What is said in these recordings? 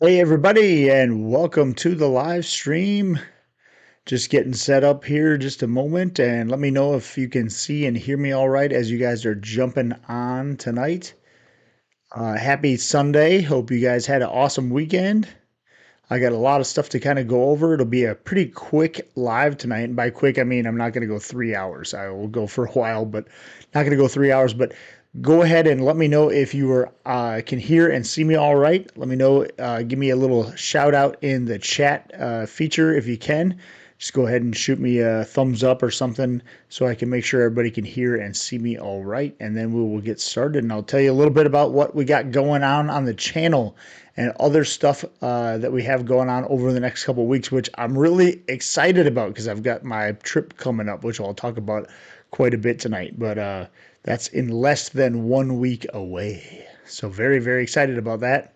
Hey everybody, and welcome to the live stream. Just getting set up here just a moment, and let me know if you can see and hear me all right as you guys are jumping on tonight. Happy Sunday. Hope you guys had an awesome weekend. I got a lot of stuff to kind of go over. It'll be a pretty quick live tonight. And by quick, I mean I'm not going to go 3 hours. I will go for a while, but not going to go 3 hours. But go ahead and let me know if you can hear and see me all right. Let me know. Give me a little shout out in the chat feature if you can. Just go ahead and shoot me a thumbs up or something so I can make sure everybody can hear and see me all right. And then we will get started. And I'll tell you a little bit about what we got going on the channel and other stuff that we have going on over the next couple of weeks, which I'm really excited about because I've got my trip coming up, which I'll talk about quite a bit tonight. But that's in less than 1 week away. So very, very excited about that.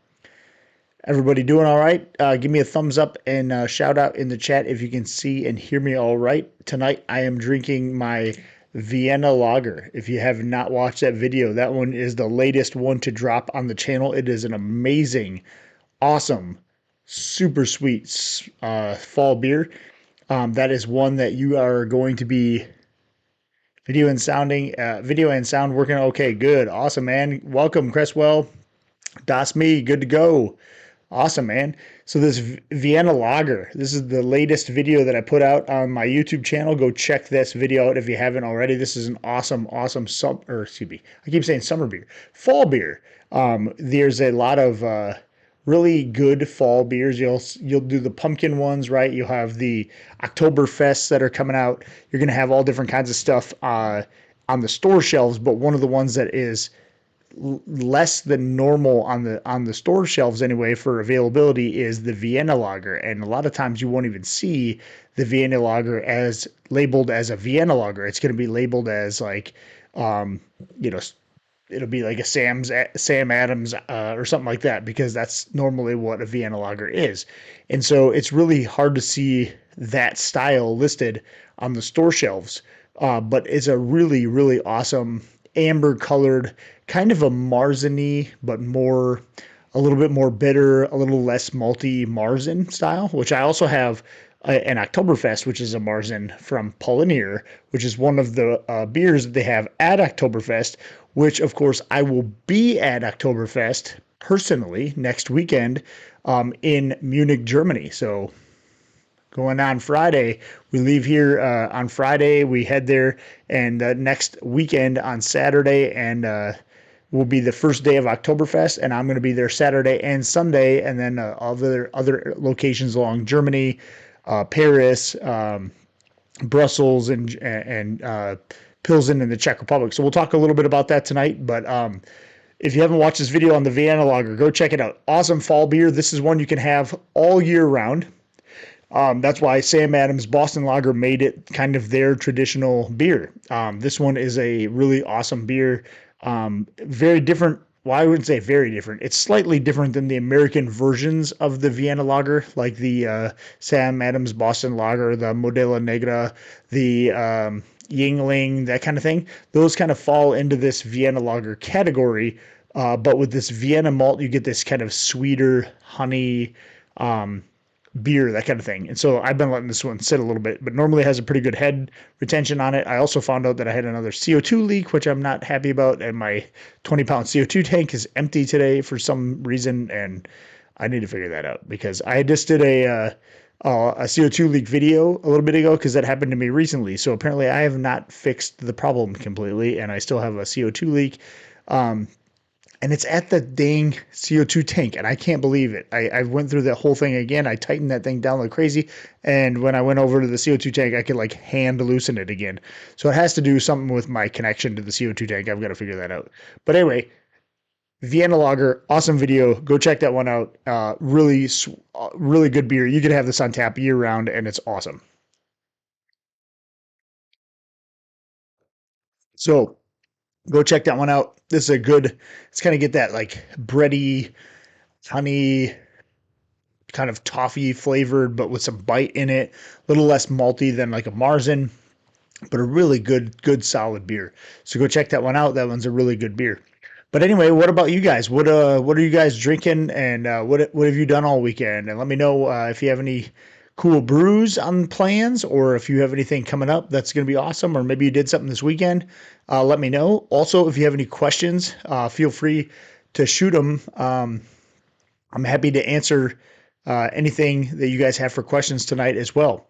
Everybody doing all right? Give me a thumbs up and shout out in the chat if you can see and hear me all right. Tonight I am drinking my Vienna Lager. If you have not watched that video, that one is the latest one to drop on the channel. It is an amazing, awesome, super sweet fall beer. That is one that you are going to be video and sound working. Okay, good, awesome, man. Welcome, Cresswell. Das me, good to go. Awesome, man. So this Vienna Lager, this is the latest video that I put out on my YouTube channel. Go check this video out if you haven't already. This is an awesome, awesome I keep saying summer beer, fall beer. There's a lot of really good fall beers. You'll do the pumpkin ones, right? You'll have the Oktoberfests that are coming out. You're gonna have all different kinds of stuff on the store shelves. But one of the ones that is less than normal on the store shelves anyway for availability is the Vienna Lager, and a lot of times you won't even see the Vienna Lager as labeled as a Vienna Lager. It's going to be labeled as like um, you know it'll be like a Sam Adams or something like that, because that's normally what a Vienna Lager is. And so it's really hard to see that style listed on the store shelves. But it's a really, really awesome amber colored, kind of a Marzen-y, but a little bit more bitter, a little less malty Marzen style, which I also have an Oktoberfest, which is a Marzen from Polinier, which is one of the beers that they have at Oktoberfest, which of course I will be at Oktoberfest personally next weekend in Munich, Germany. So going on Friday. We leave here on Friday. We head there, and next weekend on Saturday, and will be the first day of Oktoberfest. And I'm going to be there Saturday and Sunday, and then other locations along Germany, Paris, Brussels, and Pilsen in the Czech Republic. So we'll talk a little bit about that tonight. But if you haven't watched this video on the Vienna Lager, go check it out. Awesome fall beer. This is one you can have all year round. That's why Sam Adams Boston Lager made it kind of their traditional beer. This one is a really awesome beer. Very different. Well, I wouldn't say very different. It's slightly different than the American versions of the Vienna Lager, like the Sam Adams Boston Lager, the Modelo Negra, the Yingling, that kind of thing. Those kind of fall into this Vienna Lager category. But with this Vienna malt, you get this kind of sweeter honey beer, that kind of thing. And so I've been letting this one sit a little bit, but normally it has a pretty good head retention on it. I also found out that I had another CO2 leak, which I'm not happy about, and my 20-pound CO2 tank is empty today for some reason, and I need to figure that out because I just did a CO2 leak video a little bit ago because that happened to me recently. So apparently I have not fixed the problem completely, and I still have a CO2 leak. And it's at the dang CO2 tank, and I can't believe it. I went through that whole thing again. I tightened that thing down like crazy, and when I went over to the CO2 tank, I could like hand loosen it again. So it has to do something with my connection to the CO2 tank. I've got to figure that out. But anyway, Vienna Lager, awesome video. Go check that one out. Really good beer. You can have this on tap year round, and it's awesome. So go check that one out. This is a good. It's kind of get that like bready, honey, kind of toffee flavored, but with some bite in it. A little less malty than like a Marzen, but a really good solid beer. So go check that one out. That one's a really good beer. But anyway, what about you guys? What are you guys drinking, and what have you done all weekend? And let me know if you have any cool brews on plans, or if you have anything coming up that's going to be awesome, or maybe you did something this weekend. Let me know. Also, if you have any questions, feel free to shoot them. I'm happy to answer anything that you guys have for questions tonight as well.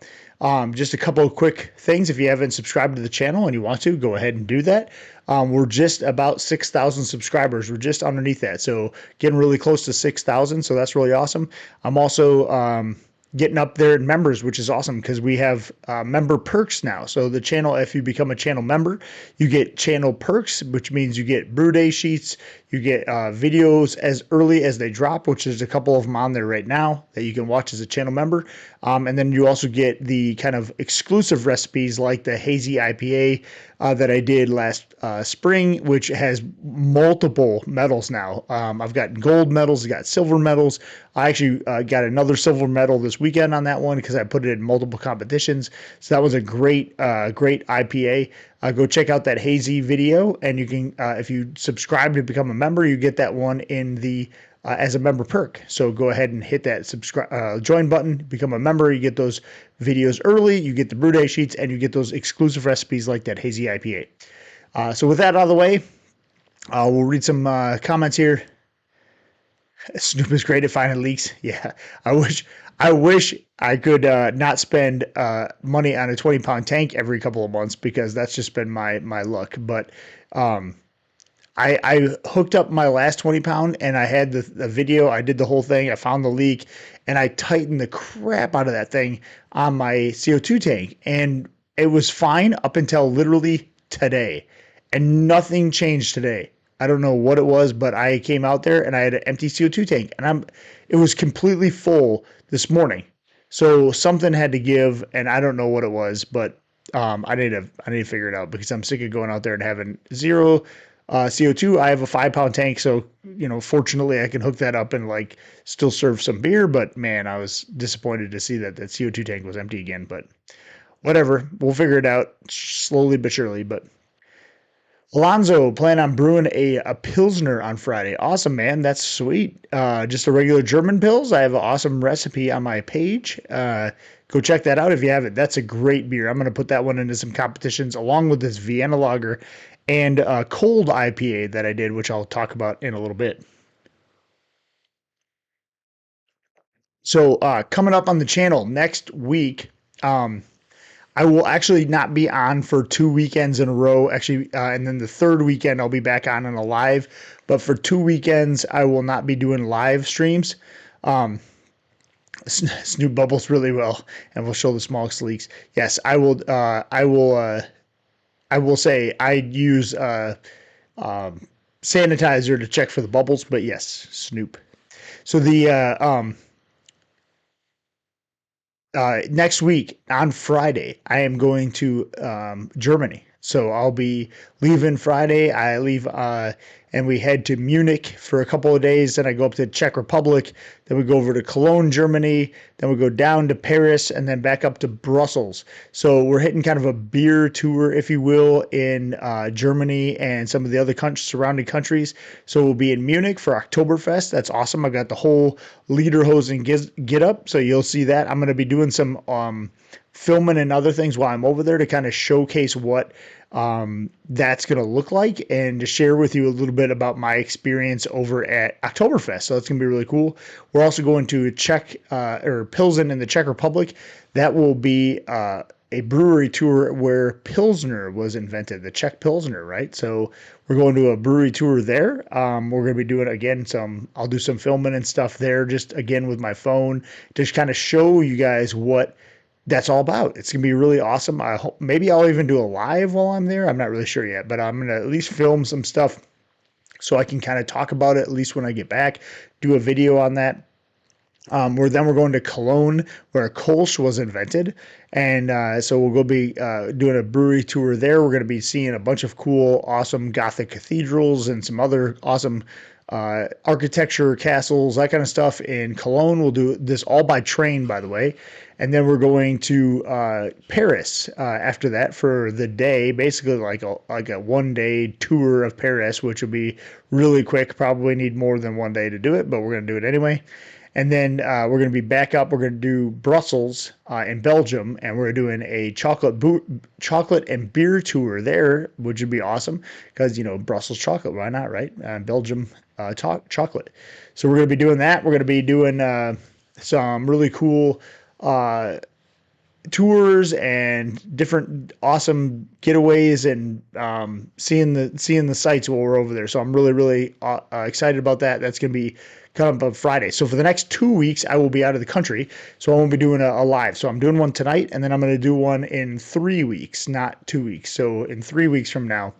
Just a couple of quick things. If you haven't subscribed to the channel and you want to, go ahead and do that. We're just about 6,000 subscribers. We're just underneath that. So getting really close to 6,000. So that's really awesome. I'm also getting up there in members, which is awesome because we have member perks now. So the channel, if you become a channel member, you get channel perks, which means you get brew day sheets, you get videos as early as they drop, which is a couple of them on there right now that you can watch as a channel member. And then you also get the kind of exclusive recipes like the hazy IPA that I did last spring, which has multiple medals now. I've got gold medals, I've got silver medals. I actually got another silver medal this weekend on that one because I put it in multiple competitions. So that was a great IPA. Go check out that hazy video, and you can, if you subscribe to become a member, you get that one in the as a member perk. So go ahead and hit that subscribe join button, become a member. You get those videos early, you get the brew day sheets, and you get those exclusive recipes like that hazy IPA. So with that out of the way, we'll read some comments here. Snoop is great at finding leaks. Yeah, I wish I could not spend money on a 20-pound tank every couple of months because that's just been my luck. But I hooked up my last 20-pound and I had the video. I did the whole thing. I found the leak and I tightened the crap out of that thing on my CO2 tank, and it was fine up until literally today, and nothing changed today. I don't know what it was, but I came out there and I had an empty CO2 tank, and it was completely full this morning. So something had to give, and I don't know what it was, but I need to figure it out because I'm sick of going out there and having zero CO2. I have a 5-pound tank, so fortunately I can hook that up and like still serve some beer. But man, I was disappointed to see that CO2 tank was empty again. But whatever, we'll figure it out slowly but surely. But Alonzo, plan on brewing a Pilsner on Friday. Awesome, man. That's sweet. Just a regular German Pils. I have an awesome recipe on my page. Go check that out if you haven't. That's a great beer. I'm going to put that one into some competitions along with this Vienna Lager and a cold IPA that I did, which I'll talk about in a little bit. So coming up on the channel next week, I will actually not be on for 2 weekends in a row, actually, and then the third weekend I'll be back on a live. But for 2 weekends, I will not be doing live streams. Snoop bubbles really well, and we'll show the smallest leaks. Yes, I will. I will say I use sanitizer to check for the bubbles, but yes, Snoop. So the next week on Friday, I am going to Germany. So I'll be leaving Friday. I leave and we head to Munich for a couple of days. Then I go up to Czech Republic. Then we go over to Cologne, Germany. Then we go down to Paris and then back up to Brussels. So we're hitting kind of a beer tour, if you will, in Germany and some of the other surrounding countries. So we'll be in Munich for Oktoberfest. That's awesome. I got the whole lederhosen get up. So you'll see that. I'm going to be doing some filming and other things while I'm over there to kind of showcase what that's going to look like and to share with you a little bit about my experience over at Oktoberfest. So that's going to be really cool. We're also going to Czech or Pilsen in the Czech Republic. That will be a brewery tour where Pilsner was invented, the Czech Pilsner, right? So we're going to a brewery tour there. We're going to be doing, again, I'll do some filming and stuff there, just again with my phone, just kind of show you guys what that's all about. It's going to be really awesome. I hope maybe I'll even do a live while I'm there. I'm not really sure yet, but I'm going to at least film some stuff so I can kind of talk about it at least when I get back, do a video on that. We're going to Cologne, where Kolsch was invented, and so we'll go be doing a brewery tour there. We're going to be seeing a bunch of cool, awesome Gothic cathedrals and some other awesome architecture, castles, that kind of stuff in Cologne. We'll do this all by train, by the way. And then we're going to Paris after that for the day, basically like a 1 day tour of Paris, which will be really quick. Probably need more than 1 day to do it, but we're going to do it anyway. And then we're going to be back up. We're going to do Brussels in Belgium, and we're doing a chocolate and beer tour there, which would be awesome because, Brussels chocolate, why not, right? Belgium chocolate. So we're going to be doing that. We're going to be doing some really cool tours and different awesome getaways and seeing the sights while we're over there. So I'm really excited about that. That's going to be coming up Friday. So for the next 2 weeks, I will be out of the country. So I won't be doing a live. So I'm doing one tonight, and then I'm going to do one in 3 weeks, not 2 weeks. So in 3 weeks from now.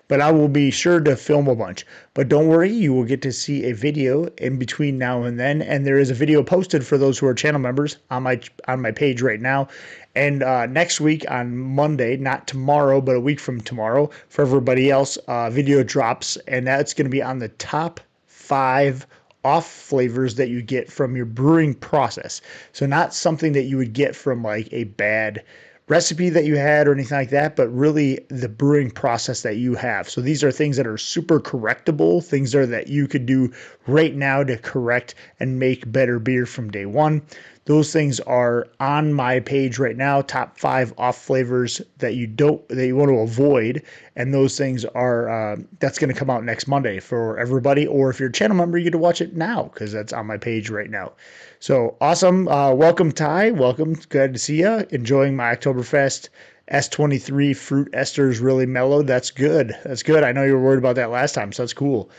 But I will be sure to film a bunch. But don't worry, you will get to see a video in between now and then. And there is a video posted for those who are channel members on my page right now. And next week on Monday, not tomorrow, but a week from tomorrow, for everybody else, video drops. And that's going to be on the top 5 off flavors that you get from your brewing process. So not something that you would get from like a bad recipe that you had or anything like that, but really the brewing process that you have. So these are things that are super correctable, things that you could do right now to correct and make better beer from day one. Those things are on my page right now, top 5 off flavors that you want to avoid. And those things are, that's going to come out next Monday for everybody. Or if you're a channel member, you get to watch it now because that's on my page right now. So awesome. Welcome, Ty. Welcome. Glad to see you. Enjoying my Oktoberfest S23 fruit esters, really mellow. That's good. That's good. I know you were worried about that last time, so that's cool.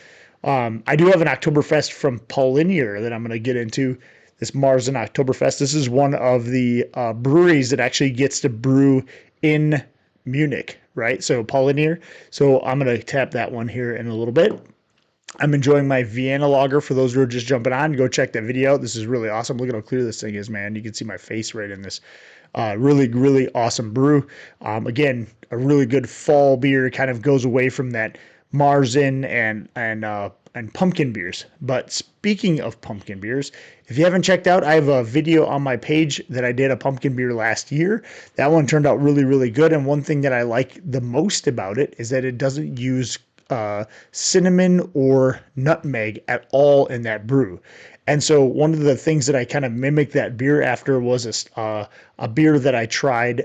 I do have an Oktoberfest from Paulinier that I'm going to get into. This Marzen Oktoberfest. This is one of the breweries that actually gets to brew in Munich, right? So Paulinier. So I'm going to tap that one here in a little bit. I'm enjoying my Vienna lager. For those who are just jumping on, go check that video out. This is really awesome. Look at how clear this thing is, man. You can see my face right in this. Really awesome brew. Again, a really good fall beer. It kind of goes away from that Marzen and pumpkin beers. But speaking of pumpkin beers, if you haven't checked out, I have a video on my page that I did a pumpkin beer last year. That one turned out really good. And one thing that I like the most about it is that it doesn't use cinnamon or nutmeg at all in that brew. And so one of the things that I kind of mimicked that beer after was a beer that I tried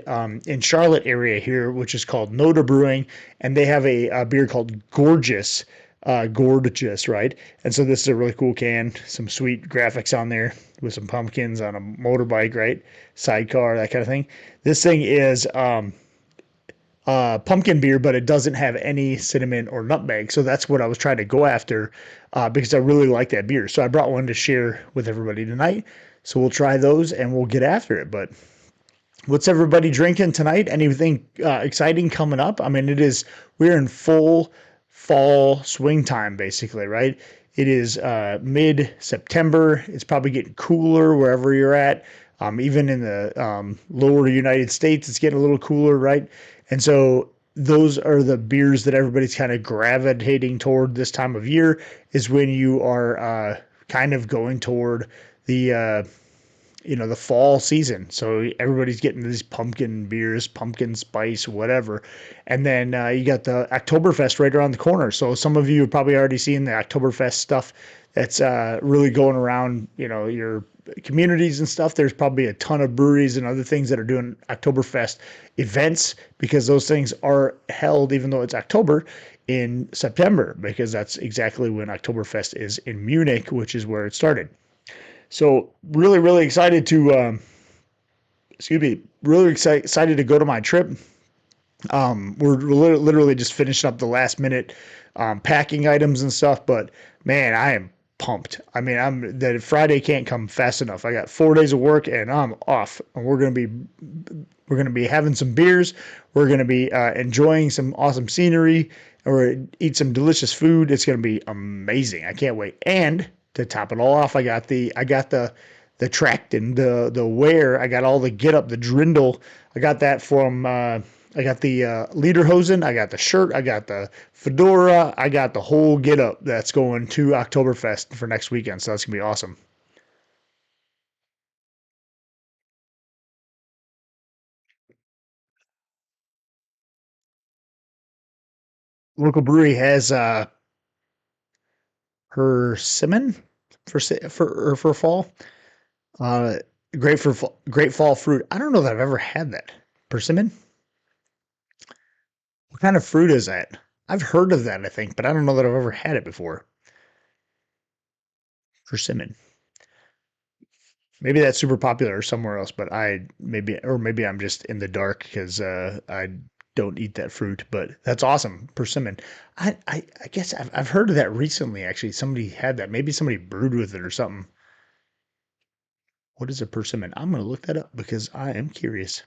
in Charlotte area here, which is called Noda Brewing. And they have a beer called Gorgeous, right? And so this is a really cool can, some sweet graphics on there with some pumpkins on a motorbike, right? Sidecar, that kind of thing. This thing is pumpkin beer, but it doesn't have any cinnamon or nutmeg. So that's what I was trying to go after because I really like that beer. So I brought one to share with everybody tonight. So we'll try those and we'll get after it. But what's everybody drinking tonight? Anything exciting coming up? I mean, we're in full fall swing time, basically, right? It is mid-September. It's probably getting cooler wherever you're at. Even in the lower United States, it's getting a little cooler, right? And so those are the beers that everybody's kind of gravitating toward this time of year, is when you are kind of going toward the the fall season. So everybody's getting these pumpkin beers, pumpkin spice, whatever. And then you got the Oktoberfest right around the corner. So some of you have probably already seen the Oktoberfest stuff that's really going around, your communities and stuff. There's probably a ton of breweries and other things that are doing Oktoberfest events, because those things are held, even though it's October, in September, because that's exactly when Oktoberfest is in Munich, which is where it started. So really excited to, really excited to go to my trip. We're literally just finishing up the last minute packing items and stuff, but man, I am pumped. I mean, that Friday can't come fast enough. I got 4 days of work and I'm off, and we're going to be having some beers. We're going to be enjoying some awesome scenery, or eat some delicious food. It's going to be amazing. I can't wait. And to top it all off, I got the Trachten, the wear. I got all the get up, the Drindle. I got that from I got the lederhosen, I got the shirt, I got the fedora, I got the whole get up that's going to Oktoberfest for next weekend. So that's gonna be awesome. Local brewery has persimmon for fall. Uh, great fall fruit. I don't know that I've ever had that. Persimmon? What kind of fruit is that? I've heard of that, I think, but I don't know that I've ever had it before. Persimmon. Maybe that's super popular somewhere else, but maybe I'm just in the dark because I don't eat that fruit. But that's awesome, persimmon. I guess I've heard of that recently. Actually, somebody had that. Maybe somebody brewed with it or something. What is a persimmon? I'm gonna look that up because I am curious.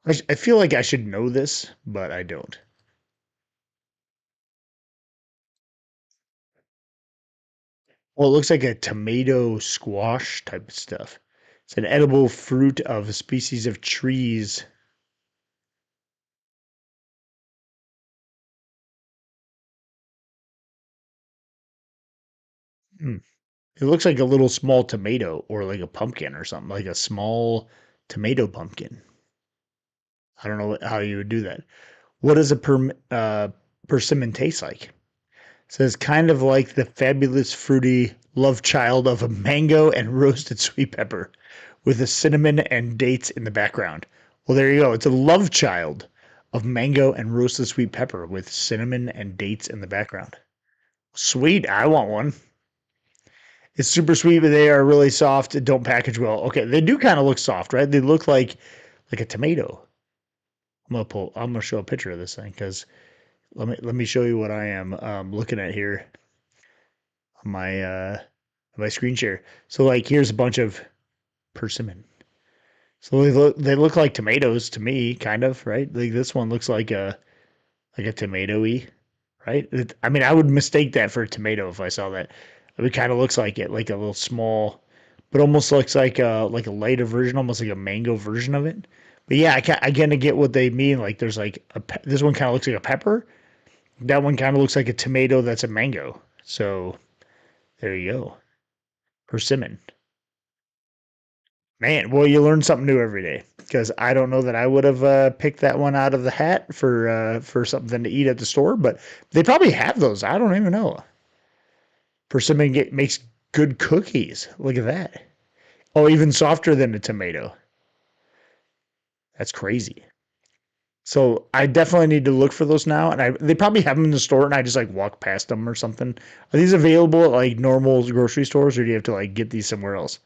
I feel like I should know this, but I don't. Well, it looks like a tomato squash type of stuff. It's an edible fruit of a species of trees. Hmm. It looks like a little small tomato or like a pumpkin or something, like a small tomato pumpkin. I don't know how you would do that. What does a persimmon taste like? It says kind of like the fabulous fruity love child of a mango and roasted sweet pepper with a cinnamon and dates in the background. Well, there you go. It's a love child of mango and roasted sweet pepper with cinnamon and dates in the background. Sweet. I want one. It's super sweet, but they are really soft and don't package well. Okay, they do kind of look soft, right? They look like a tomato. I'm gonna show a picture of this thing because let me show you what I am looking at here on my screen share. So like here's a bunch of persimmon. So they look like tomatoes to me, kind of, right? Like this one looks like a tomatoey, right? I mean, I would mistake that for a tomato if I saw that. It kind of looks like it, like a little small, but almost looks like a lighter version, almost like a mango version of it. But yeah, I kind of get what they mean. Like there's like this one kind of looks like a pepper. That one kind of looks like a tomato that's a mango. So there you go. Persimmon. Man, well, you learn something new every day because I don't know that I would have picked that one out of the hat for something to eat at the store, but they probably have those. I don't even know. Persimmon makes good cookies. Look at that. Oh, even softer than a tomato. That's crazy. So I definitely need to look for those now, and they probably have them in the store, and I just like walk past them or something. Are these available at like normal grocery stores, or do you have to like get these somewhere else?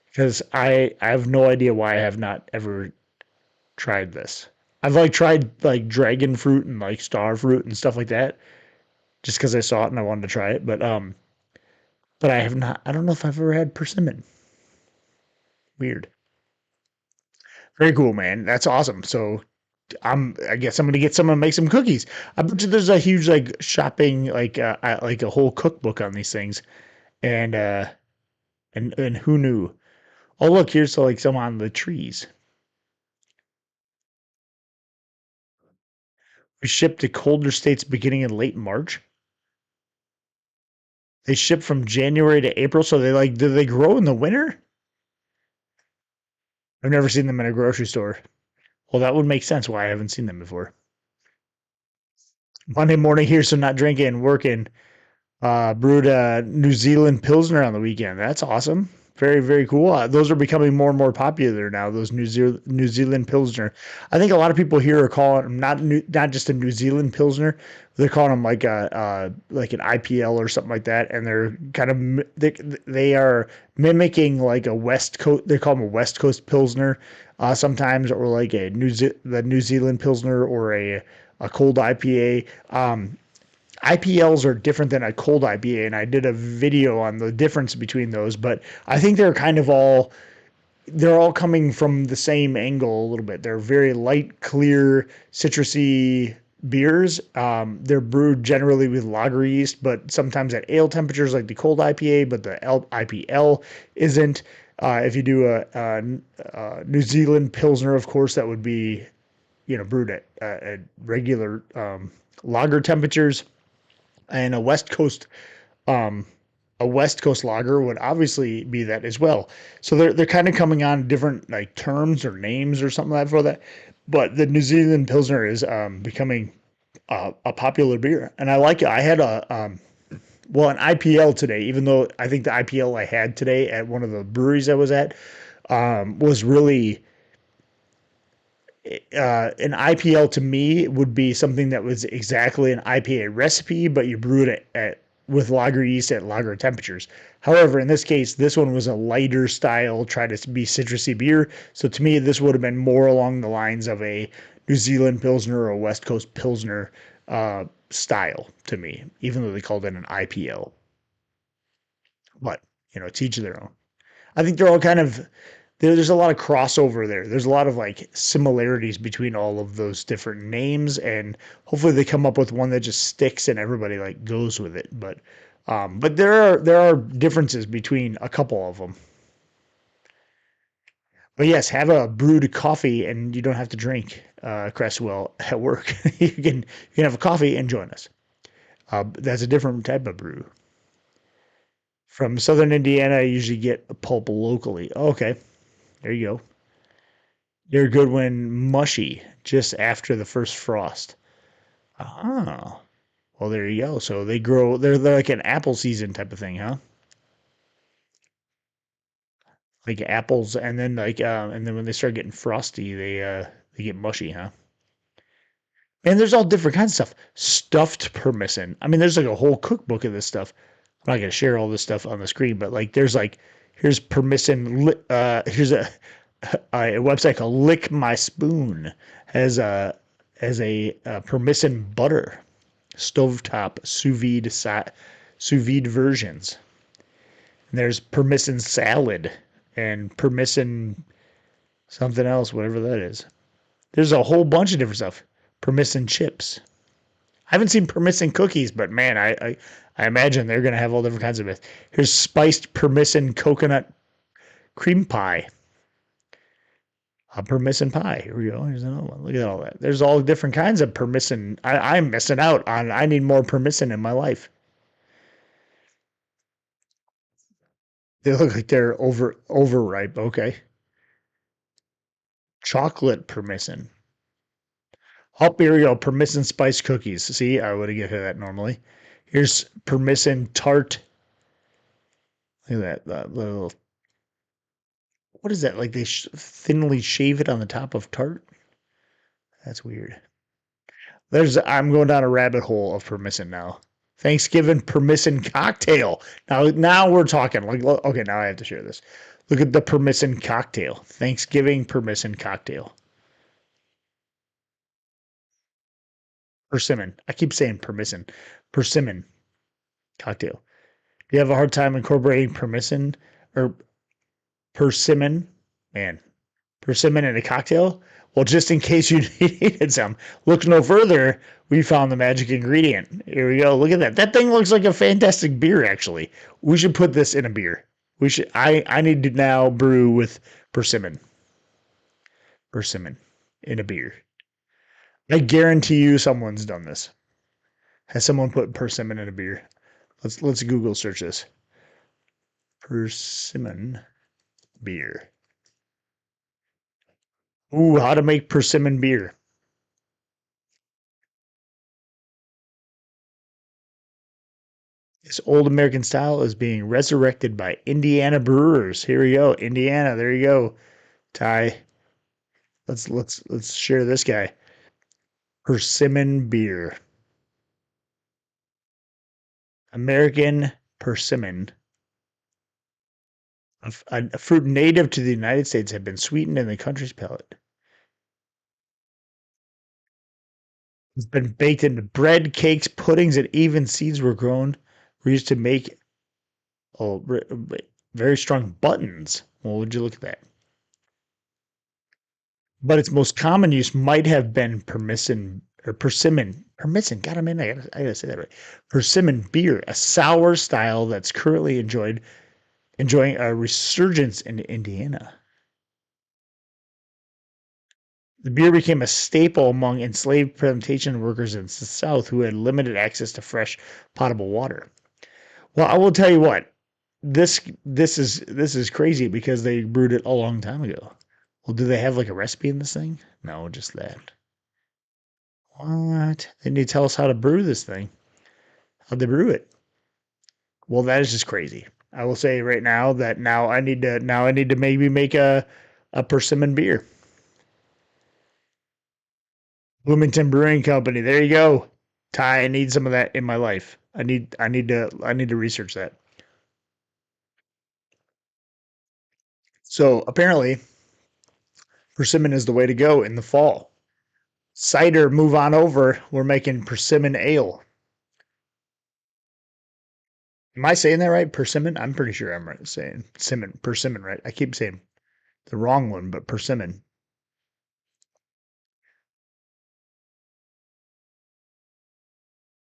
Because I have no idea why I have not ever tried this. I've like tried like dragon fruit and like star fruit and stuff like that, just because I saw it and I wanted to try it. But I have not. I don't know if I've ever had persimmon. Weird. Very cool, man. That's awesome. So I guess I'm gonna get some and make some cookies. I bet you there's a huge like shopping like a whole cookbook on these things, and and who knew? Oh look, here's like some on the trees. We shipped to colder states beginning in late March. They ship from January to April, so they like do they grow in the winter? I've never seen them in a grocery store. Well, that would make sense why I haven't seen them before. Monday morning here, so not drinking, working. Brewed a New Zealand Pilsner on the weekend. That's awesome. Very, very cool. Those are becoming more and more popular now. Those New Zealand Pilsner. I think a lot of people here are calling them not just a New Zealand Pilsner. They're calling them like an IPL or something like that. And they're kind of they are mimicking like a West Coast. They call them a West Coast Pilsner sometimes, or like the New Zealand Pilsner or a cold IPA. IPLs are different than a cold IPA, and I did a video on the difference between those. But I think they're all coming from the same angle a little bit. They're very light, clear, citrusy beers. They're brewed generally with lager yeast, but sometimes at ale temperatures like the cold IPA, but the IPL isn't. If you do a New Zealand Pilsner, of course, that would be brewed at regular lager temperatures, and um, a West Coast lager would obviously be that as well. So they're kind of coming on different like terms or names or something like that for that. But the New Zealand Pilsner is becoming a popular beer, and I like it. I had an IPL today, even though I think the IPL I had today at one of the breweries I was at was really an IPL to me would be something that was exactly an IPA recipe, but you brewed it with lager yeast at lager temperatures. However, in this case, this one was a lighter style, try to be citrusy beer. So to me, this would have been more along the lines of a New Zealand Pilsner or a West Coast Pilsner style to me, even though they called it an IPL. But, to each their own. I think they're all kind of there's a lot of crossover there. There's a lot of like similarities between all of those different names, and hopefully they come up with one that just sticks and everybody like goes with it. But there are differences between a couple of them. But yes, have a brewed coffee, and you don't have to drink Cresswell at work. You can have a coffee and join us. That's a different type of brew. From Southern Indiana, I usually get a pulp locally. Okay, there you go. They're good when mushy, just after the first frost. Ah, well, there you go. So they grow. They're like an apple season type of thing, huh? Like apples, and then when they start getting frosty, they get mushy, huh? And there's all different kinds of stuff. Stuffed persimmon. I mean, there's like a whole cookbook of this stuff. I'm not gonna share all this stuff on the screen, but like here's persimmon. A website called Lick My Spoon has a persimmon butter stovetop sous vide versions. And there's persimmon salad and persimmon something else, whatever that is. There's a whole bunch of different stuff. Persimmon chips. I haven't seen persimmon cookies, but man, I imagine they're gonna have all different kinds of it. Here's spiced persimmon coconut cream pie. A permission pie. Here we go. Here's another one. Look at all that. There's all different kinds of permission. I'm missing out on. I need more permission in my life. They look like they're overripe. Okay. Chocolate permission. Oh, here we go. Permission spice cookies. See, I would have given that normally. Here's permission tart. Look at that little. What is that? Like they thinly shave it on the top of tart? That's weird. I'm going down a rabbit hole of permission now. Thanksgiving permission cocktail. Now we're talking. Like, okay, now I have to share this. Look at the permission cocktail. Thanksgiving permission cocktail. Persimmon. I keep saying permission. Persimmon cocktail. Do you have a hard time incorporating permission or persimmon? Man, persimmon in a cocktail? Well, just in case you needed some, look no further. We found the magic ingredient. Here we go. Look at that. That thing looks like a fantastic beer, actually. We should put this in a beer. We should. I need to now brew with persimmon. Persimmon in a beer. I guarantee you someone's done this. Has someone put persimmon in a beer? Let's Google search this. Persimmon beer. Ooh, how to make persimmon beer. This old American style is being resurrected by Indiana brewers. Here we go, Indiana. There you go, Ty. Let's share this guy. Persimmon beer. American persimmon, a fruit native to the United States, have been sweetened in the country's palate. It's been baked into bread, cakes, puddings, and even seeds were used to make oh, very strong buttons. Well, would you look at that? But its most common use might have been persimmon or persimmon. Persimmon, God, I gotta say that right. Persimmon beer, a sour style that's currently enjoying a resurgence in Indiana. The beer became a staple among enslaved plantation workers in the South who had limited access to fresh, potable water. Well, I will tell you what, this is crazy because they brewed it a long time ago. Well, do they have like a recipe in this thing? No, just that. What? They need to tell us how to brew this thing. How'd they brew it? Well, that is just crazy. I will say right now that now I need to maybe make a persimmon beer. Bloomington Brewing Company. There you go. Ty, I need some of that in my life. I need to research that. So apparently persimmon is the way to go in the fall. Cider, move on over. We're making persimmon ale. Am I saying that right? Persimmon? I'm pretty sure I'm right saying persimmon, right? I keep saying the wrong one, but persimmon.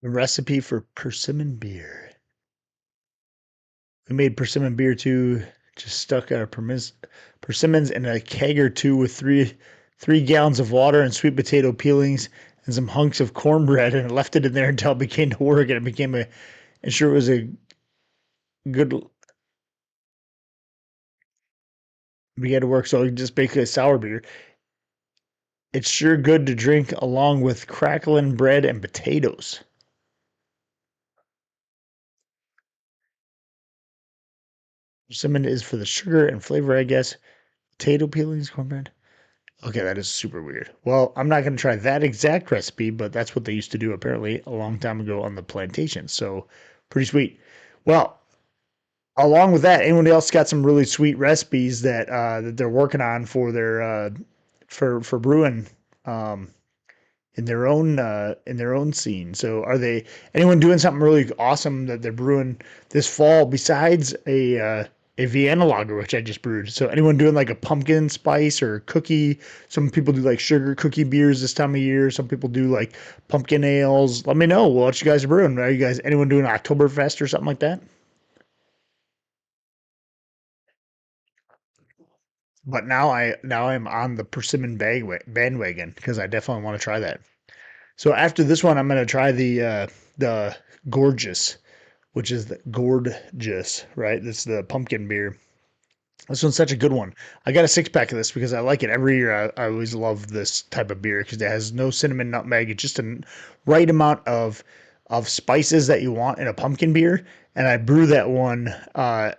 The recipe for persimmon beer. We made persimmon beer too. Just stuck our persimmons in a keg or two with three gallons of water and sweet potato peelings and some hunks of cornbread and left it in there until it began to work and it became a and sure it was a good began to work. So just basically a sour beer. It's sure good to drink along with crackling bread and potatoes. Persimmon is for the sugar and flavor, I guess. Potato peelings, cornbread. Okay, that is super weird. Well, I'm not going to try that exact recipe, but that's what they used to do apparently a long time ago on the plantation. So pretty sweet. Well, along with that, anyone else got some really sweet recipes that they're working on for their for brewing um, in their own scene? So are they anyone doing something really awesome that they're brewing this fall besides a Vienna lager, which I just brewed. So anyone doing like a pumpkin spice or cookie? Some people do like sugar cookie beers this time of year. Some people do like pumpkin ales. Let me know what you guys are brewing. Are you guys anyone doing Oktoberfest or something like that? But now I'm on the persimmon bandwagon because I definitely want to try that. So after this one, I'm gonna try the gorgeous, which is the gorgeous, right? This is the pumpkin beer. This one's such a good one. I got a six pack of this because I like it every year. I always love this type of beer because it has no cinnamon, nutmeg. It's just a right amount of spices that you want in a pumpkin beer. And I brewed that one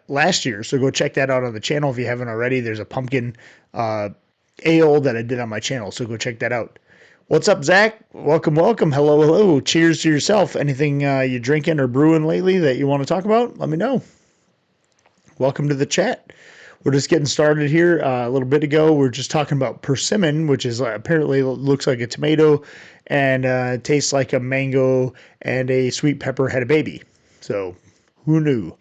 last year, so go check that out on the channel if you haven't already. There's a pumpkin uh, ale that I did on my channel, so go check that out. What's up, Zach? Welcome, welcome. Hello, hello. Cheers to yourself. Anything you drinking or brewing lately that you want to talk about? Let me know. Welcome to the chat. We're just getting started here. A little bit ago, we are just talking about persimmon, which is apparently looks like a tomato and tastes like a mango and a sweet pepper had a baby. So who knew?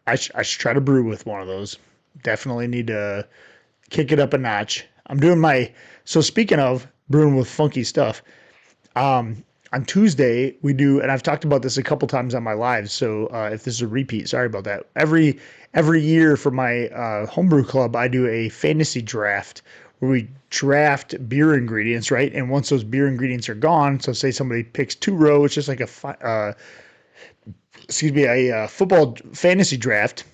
I should try to brew with one of those. Definitely need to kick it up a notch. I'm doing my, so speaking of brewing with funky stuff, on Tuesday we do, and I've talked about this a couple times on my lives. So if this is a repeat, sorry about that. Every year for my homebrew club, I do a fantasy draft where we draft beer ingredients, right? And once those beer ingredients are gone, so say somebody picks two row, it's just like a football fantasy draft.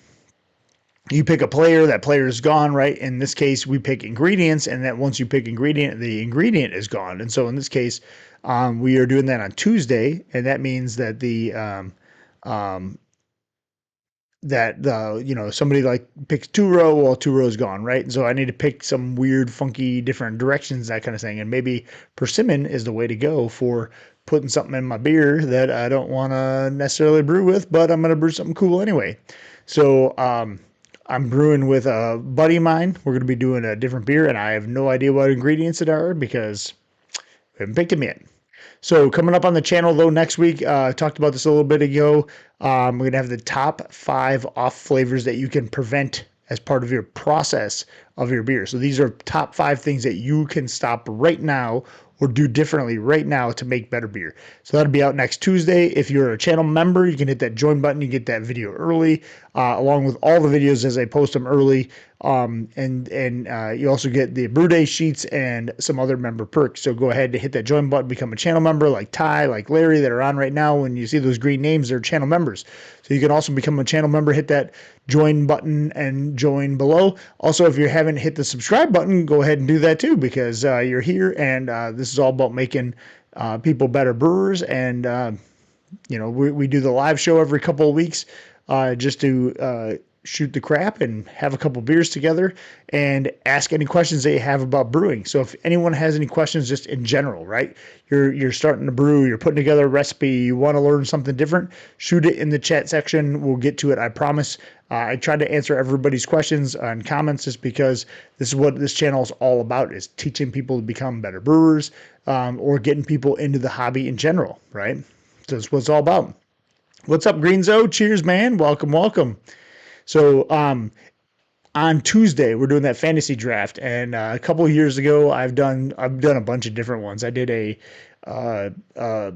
You pick a player, that player is gone, right? In this case, we pick ingredients, and that once you pick ingredient, the ingredient is gone. And so in this case, we are doing that on Tuesday, and that means that um, somebody like picks two row, well, two rows gone, right? And so I need to pick some weird, funky, different directions, that kind of thing. And maybe persimmon is the way to go for putting something in my beer that I don't want to necessarily brew with, but I'm going to brew something cool anyway. So, I'm brewing with a buddy of mine. We're going to be doing a different beer, and I have no idea what ingredients it are because we haven't picked them yet. So coming up on the channel though next week, I talked about this a little bit ago. We're gonna have the top 5 off flavors that you can prevent as part of your process of your beer. So these are top 5 things that you can stop right now or do differently right now to make better beer. So that'll be out next Tuesday. If you're a channel member, you can hit that join button. You get that video early, along with all the videos as I post them early. And you also get the brew day sheets and some other member perks. So go ahead and hit that join button, become a channel member like Ty, like Larry that are on right now. When you see those green names, they're channel members. So you can also become a channel member, hit that join button and join below. Also, if you haven't hit the subscribe button, go ahead and do that too, because you're here and this is all about making people better brewers. And, we do the live show every couple of weeks just to shoot the crap and have a couple beers together and ask any questions that you have about brewing. So if anyone has any questions just in general, right? You're starting to brew, you're putting together a recipe, you want to learn something different, shoot it in the chat section. We'll get to it, I promise. I try to answer everybody's questions and comments just because this is what this channel is all about, is teaching people to become better brewers or getting people into the hobby in general, right? So that's what it's all about. What's up, Greenzo? Cheers, man. Welcome, welcome. So on Tuesday we're doing that fantasy draft, and a couple of years ago I've done a bunch of different ones. I did a kind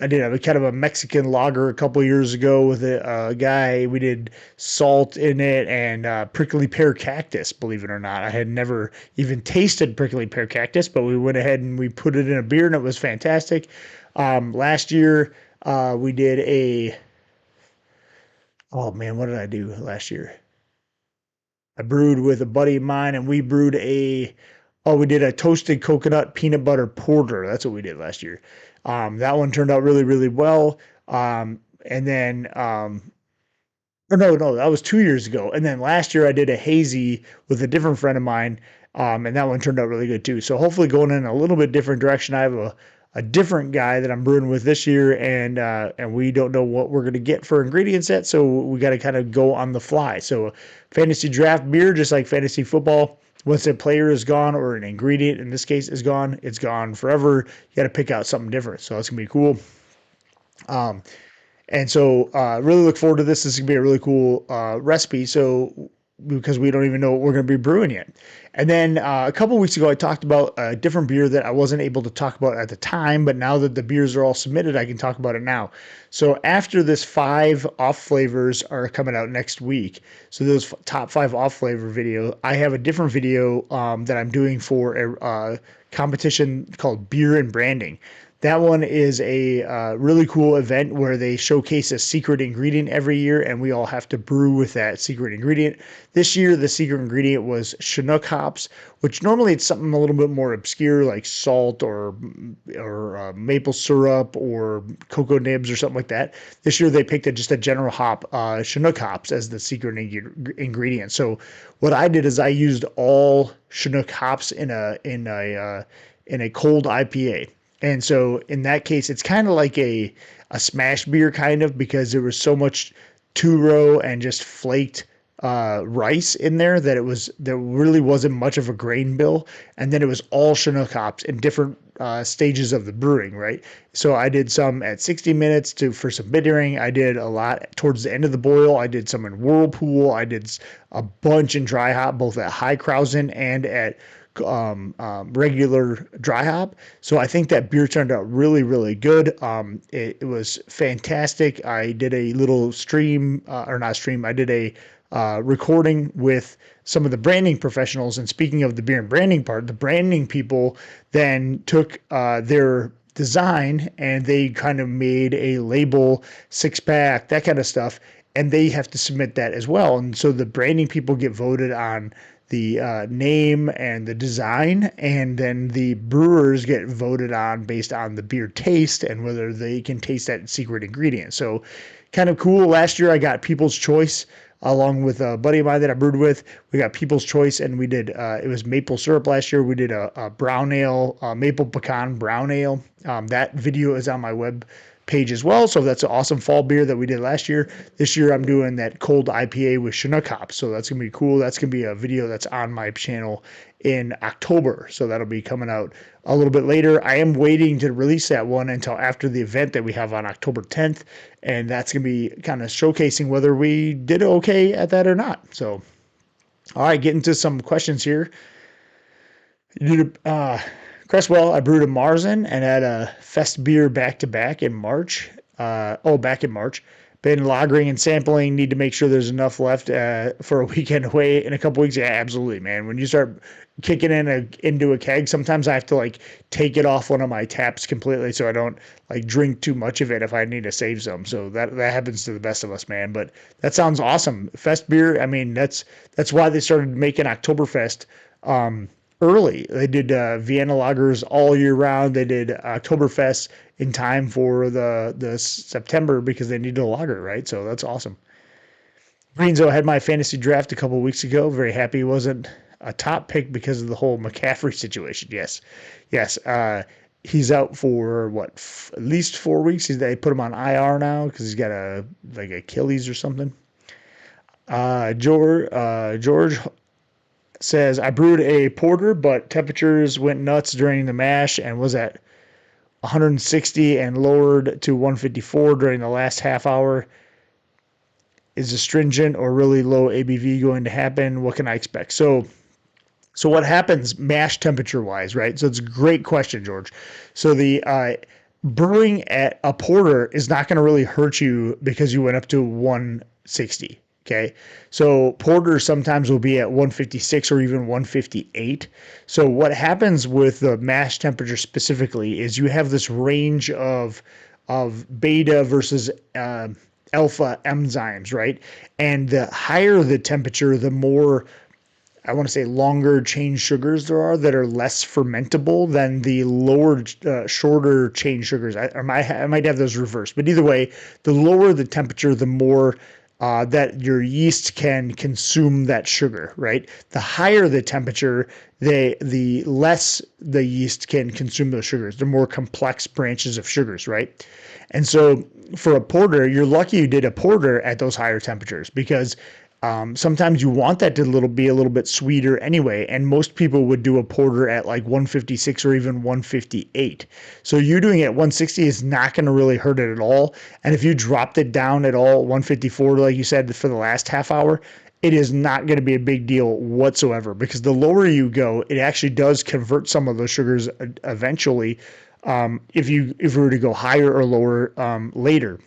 of a Mexican lager a couple of years ago with a guy. We did salt in it and prickly pear cactus. Believe it or not, I had never even tasted prickly pear cactus, but we went ahead and we put it in a beer, and it was fantastic. Last year we did a Oh man, what did I do last year? I brewed with a buddy of mine, and we did a toasted coconut peanut butter porter. That's what we did last year. That one turned out really, really well. And then, or no, that was 2 years ago. And then last year I did a hazy with a different friend of mine. And that one turned out really good too. So hopefully going in a little bit different direction. I have a different guy that I'm brewing with this year, and we don't know what we're going to get for ingredients yet, so we got to kind of go on the fly. So fantasy draft beer, just like fantasy football, once a player is gone or an ingredient in this case is gone, it's gone forever. You got to pick out something different. So that's going to be cool. And so really look forward to this. This is going to be a really cool recipe. So because we don't even know what we're going to be brewing yet. And then a couple weeks ago, I talked about a different beer that I wasn't able to talk about at the time, but now that the beers are all submitted, I can talk about it now. So after this, 5 off flavors are coming out next week. So those top 5 off flavor video, I have a different video that I'm doing for a competition called Beer and Branding. That one is a really cool event where they showcase a secret ingredient every year, and we all have to brew with that secret ingredient. This year, the secret ingredient was Chinook hops, which normally it's something a little bit more obscure like salt or maple syrup or cocoa nibs or something like that. This year, they picked just a general hop, Chinook hops, as the secret ingredient. So what I did is I used all Chinook hops in a cold IPA. And so in that case, it's kind of like a smash beer kind of, because there was so much two-row and just flaked rice in there that there really wasn't much of a grain bill. And then it was all Chinook hops in different stages of the brewing, right? So I did some at 60 minutes for some bittering. I did a lot towards the end of the boil. I did some in Whirlpool. I did a bunch in dry hop, both at High Krausen and at regular dry hop. So I think that beer turned out really, really good. It was fantastic. I did a little stream, or not stream, I did a recording with some of the branding professionals. And speaking of the beer and branding part, the branding people then took their design and they kind of made a label, 6-pack, that kind of stuff. And they have to submit that as well. And so the branding people get voted on the name and the design, and then the brewers get voted on based on the beer taste and whether they can taste that secret ingredient. So kind of cool. Last year I got People's Choice along with a buddy of mine that I brewed with. We got People's Choice, and we did, it was maple syrup last year. We did a brown ale, maple pecan brown ale. That video is on my web page as well. So that's an awesome fall beer that we did last year. This year I'm doing that cold IPA with Chinook hops. So that's going to be cool. That's going to be a video that's on my channel in October. So that'll be coming out a little bit later. I am waiting to release that one until after the event that we have on October 10th. And that's going to be kind of showcasing whether we did okay at that or not. So, all right, getting to some questions here. Cresswell, I brewed a Marzen and had a Fest beer back to back in March. Back in March. Been lagering and sampling. Need to make sure there's enough left for a weekend away in a couple weeks. Yeah, absolutely, man. When you start kicking into a keg, sometimes I have to like take it off one of my taps completely so I don't like drink too much of it if I need to save some. So that happens to the best of us, man. But that sounds awesome. Fest beer. I mean, that's why they started making Oktoberfest early. They did Vienna lagers all year round. They did Oktoberfest in time for the September because they needed a lager, right? So that's awesome. Greenzo had my fantasy draft a couple of weeks ago. Very happy he wasn't a top pick because of the whole McCaffrey situation. Yes. He's out for at least 4 weeks. They put him on IR now because he's got a like Achilles or something. George says, I brewed a porter, but temperatures went nuts during the mash and was at 160 and lowered to 154 during the last half hour. Is astringent or really low ABV going to happen? What can I expect? So what happens mash temperature wise, right? So it's a great question, George. So the brewing at a porter is not going to really hurt you because you went up to 160. Okay. So porters sometimes will be at 156 or even 158. So what happens with the mash temperature specifically is you have this range of beta versus alpha enzymes, right? And the higher the temperature, the more, I want to say, longer chain sugars there are that are less fermentable than the lower, shorter chain sugars. I might have those reversed, but either way, the lower the temperature, the more that your yeast can consume that sugar, right? The higher the temperature, the less the yeast can consume those sugars. They're more complex branches of sugars, right? And so for a porter, you're lucky you did a porter at those higher temperatures because sometimes you want that to be a little bit sweeter anyway, and most people would do a porter at like 156 or even 158. So you doing it at 160 is not going to really hurt it at all. And if you dropped it down at all, 154, like you said, for the last half hour, it is not going to be a big deal whatsoever because the lower you go, it actually does convert some of those sugars eventually. If we were to go higher or lower later.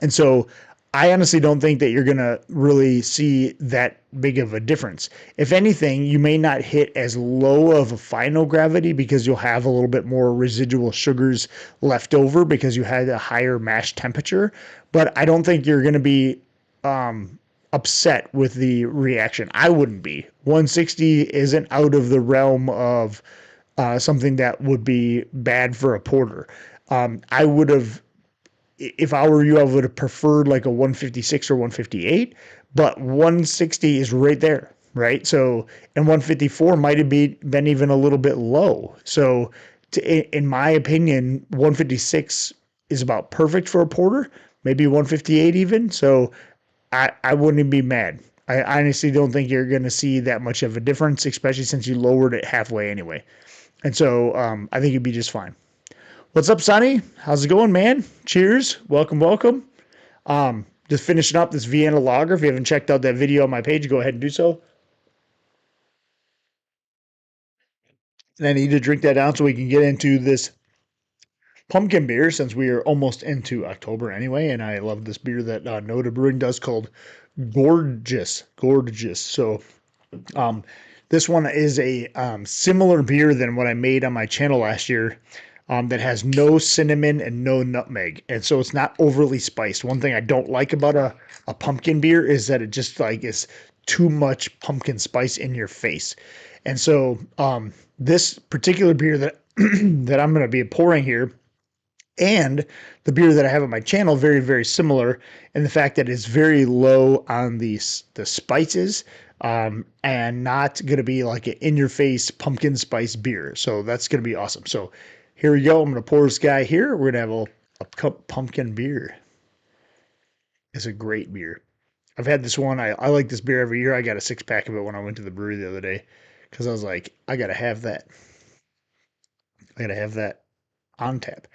And so I honestly don't think that you're going to really see that big of a difference. If anything, you may not hit as low of a final gravity because you'll have a little bit more residual sugars left over because you had a higher mash temperature. But I don't think you're going to be upset with the reaction. I wouldn't be. 160 isn't out of the realm of something that would be bad for a porter. I would have, if I were you, I would have preferred like a 156 or 158, but 160 is right there, right? So, and 154 might have been even a little bit low. So, in my opinion, 156 is about perfect for a porter, maybe 158 even. So, I wouldn't be mad. I honestly don't think you're going to see that much of a difference, especially since you lowered it halfway anyway. And so I think you'd be just fine. What's up, Sonny? How's it going, man? Cheers. Welcome. Just finishing up this Vienna lager. If you haven't checked out that video on my page, go ahead and do so. And I need to drink that down so we can get into this pumpkin beer since we are almost into October anyway. And I love this beer that Noda Brewing does called Gorgeous. So this one is a similar beer than what I made on my channel last year that has no cinnamon and no nutmeg. And so it's not overly spiced. One thing I don't like about a pumpkin beer is that it just like is too much pumpkin spice in your face. And so this particular beer that, that I'm going to be pouring here and the beer that I have on my channel, very, very similar in the fact that it's very low on the spices and not going to be like an in-your-face pumpkin spice beer. So that's going to be awesome. So here we go. I'm going to pour this guy here. We're going to have a cup pumpkin beer. It's a great beer. I've had this one. I like this beer every year. I got a 6-pack of it when I went to the brewery the other day because I was like, I got to have that. I got to have that on tap.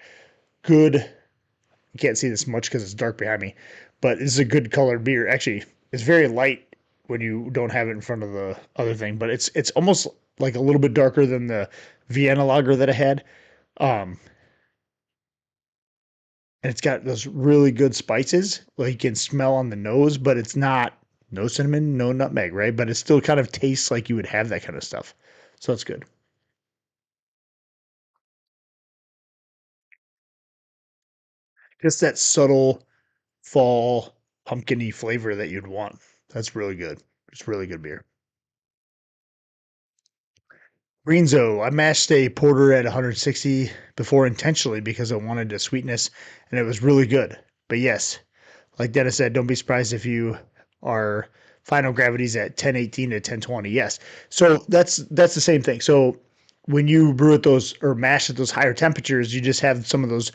Good. You can't see this much because it's dark behind me, but this is a good colored beer. Actually, it's very light when you don't have it in front of the other thing, but it's almost like a little bit darker than the Vienna lager that I had. Um, and it's got those really good spices, like you can smell on the nose, but it's not no cinnamon, no nutmeg, right? But it still kind of tastes like you would have that kind of stuff. So it's good. Just that subtle fall pumpkiny flavor that you'd want. That's really good. It's really good beer. Greenzo, I mashed a porter at 160 before intentionally because I wanted the sweetness, and it was really good. But yes, like Dennis said, don't be surprised if you are final gravities at 1018 to 1020. Yes. So that's the same thing. So when you brew at those or mash at those higher temperatures, you just have some of those,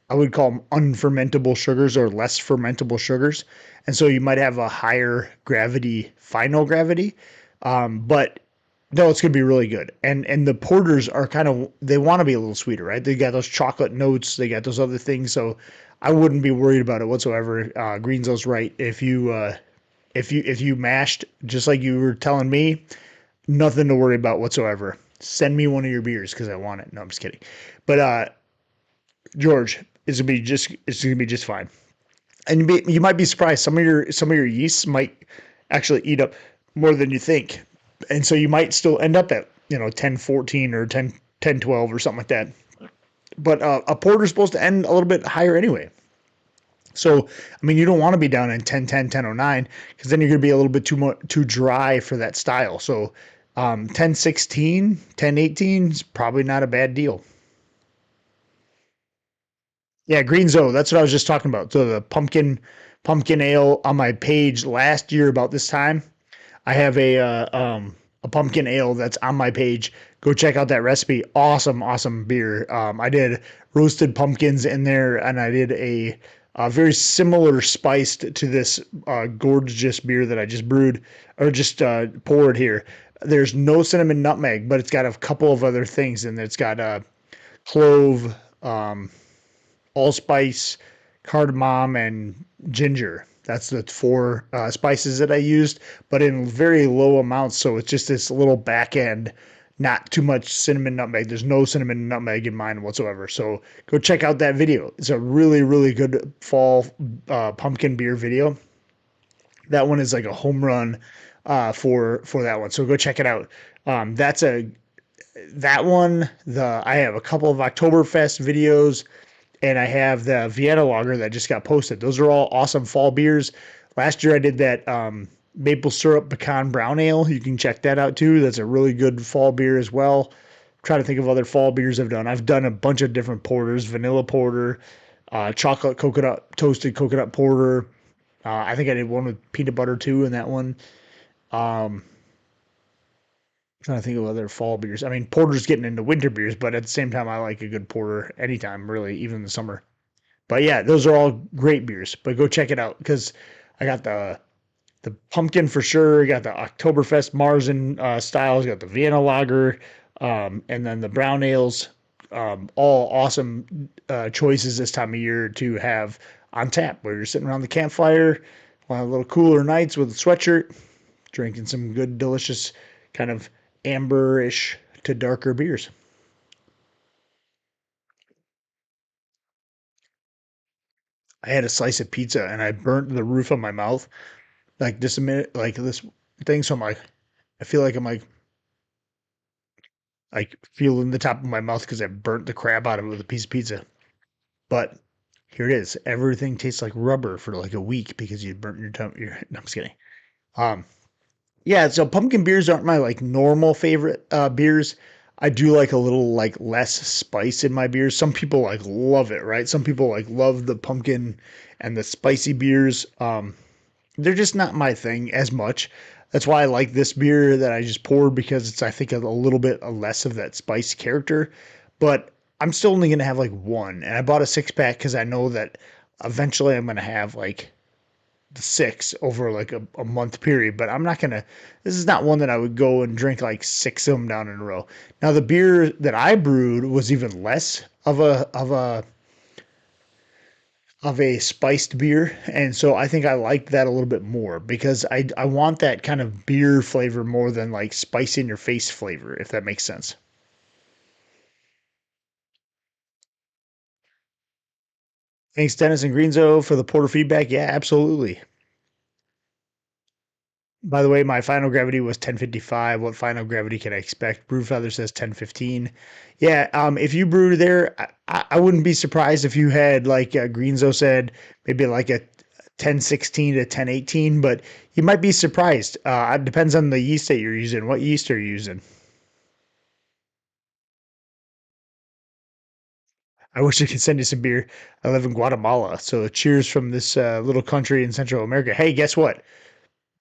I would call them unfermentable sugars or less fermentable sugars. And so you might have a higher gravity, final gravity. But no, it's gonna be really good. And the porters are kind of, they want to be a little sweeter, right? They got those chocolate notes, they got those other things. So I wouldn't be worried about it whatsoever. Greenzo's right. If you mashed just like you were telling me, nothing to worry about whatsoever. Send me one of your beers because I want it. No, I'm just kidding. But George, it's gonna be just fine. And you might be surprised. Some of your yeasts might actually eat up more than you think, and so you might still end up at 10-14 or 10-12 or something like that. But a porter's supposed to end a little bit higher anyway. So I mean, you don't want to be down in 10-10, 10-09 because then you're going to be a little bit too dry for that style. So 10-16, 10-18 is probably not a bad deal. Yeah, Green Zone. That's what I was just talking about. So the pumpkin ale on my page last year about this time. I have a pumpkin ale that's on my page. Go check out that recipe. Awesome, awesome beer. I did roasted pumpkins in there, and I did a very similar spiced to this gorgeous beer that I just brewed or just poured here. There's no cinnamon nutmeg, but it's got a couple of other things, and it's got clove, allspice, cardamom, and ginger. That's the four spices that I used, but in very low amounts. So it's just this little back end, not too much cinnamon nutmeg. There's no cinnamon nutmeg in mine whatsoever. So go check out that video. It's a really, really good fall pumpkin beer video. That one is like a home run for that one. So go check it out. That's a that one. I have a couple of Oktoberfest videos and I have the Vienna Lager that just got posted. Those are all awesome fall beers. Last year I did that maple syrup pecan brown ale. You can check that out too. That's a really good fall beer as well. I'm trying to think of other fall beers I've done. I've done a bunch of different porters, vanilla porter, chocolate coconut, toasted coconut porter. I think I did one with peanut butter too in that one. Um, Trying to think of other fall beers. I mean, porter's getting into winter beers, but at the same time, I like a good porter anytime, really, even in the summer. But yeah, those are all great beers. But go check it out because I got the pumpkin for sure. Got the Oktoberfest Marzen styles. Got the Vienna Lager, and then the brown ales. All awesome choices this time of year to have on tap, where you're sitting around the campfire, on a little cooler nights with a sweatshirt, drinking some good, delicious kind of amberish to darker beers. I had a slice of pizza and I burnt the roof of my mouth like this a minute, like this thing. So I'm like, I feel like I'm like feeling the top of my mouth because I burnt the crap out of it with a piece of pizza. But here it is. Everything tastes like rubber for like a week because you burnt your tongue. No, I'm just kidding. Um, yeah. So pumpkin beers aren't my like normal favorite beers. I do like a little like less spice in my beers. Some people like love it, right? Some people like love the pumpkin and the spicy beers. They're just not my thing as much. That's why I like this beer that I just poured because it's I think a little bit less of that spice character. But I'm still only gonna have like one, and I bought a 6 pack because I know that eventually I'm gonna have like the six over like a month period. But I'm not gonna. This is not one that I would go and drink like six of them down in a row. Now the beer that I brewed was even less of a of a spiced beer, and so I think I like that a little bit more because I want that kind of beer flavor more than like spice in your face flavor, if that makes sense. Thanks, Dennis and Greenzo, for the porter feedback. Yeah, absolutely. By the way, my final gravity was 1055. What final gravity can I expect? Brewfeather says 1015. Yeah, if you brewed there, I wouldn't be surprised if you had, like Greenzo said, maybe like a 1016 to 1018, but you might be surprised. It depends on the yeast that you're using. What yeast are you using? I wish I could send you some beer. I live in Guatemala, so cheers from this little country in Central America. Hey, guess what?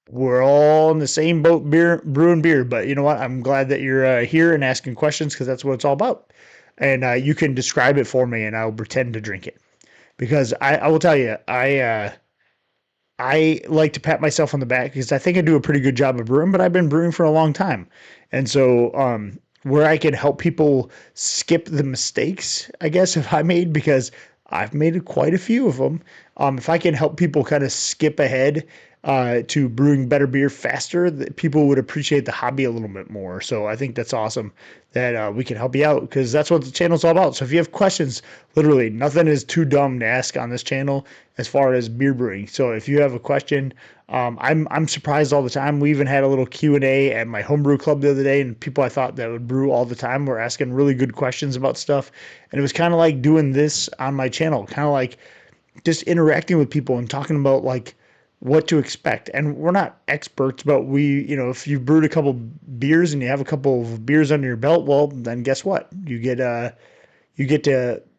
We're all in the same boat, beer, brewing beer. But you know what? I'm glad that you're here and asking questions because that's what it's all about. And you can describe it for me, and I'll pretend to drink it. Because I will tell you, I like to pat myself on the back because I think I do a pretty good job of brewing, but I've been brewing for a long time. And so, where I can help people skip the mistakes, I guess, if I made, because I've made quite a few of them. If I can help people kind of skip ahead to brewing better beer faster, that people would appreciate the hobby a little bit more. So I think that's awesome that we can help you out because that's what the channel's all about. So if you have questions, literally nothing is too dumb to ask on this channel as far as beer brewing. So if you have a question, I'm surprised all the time. We even had a little Q&A at my homebrew club the other day, and people I thought that would brew all the time were asking really good questions about stuff. And it was kind of like doing this on my channel, kind of like just interacting with people and talking about like what to expect. And we're not experts, but if you've brewed a couple beers and you have a couple of beers under your belt, well, then guess what? You get to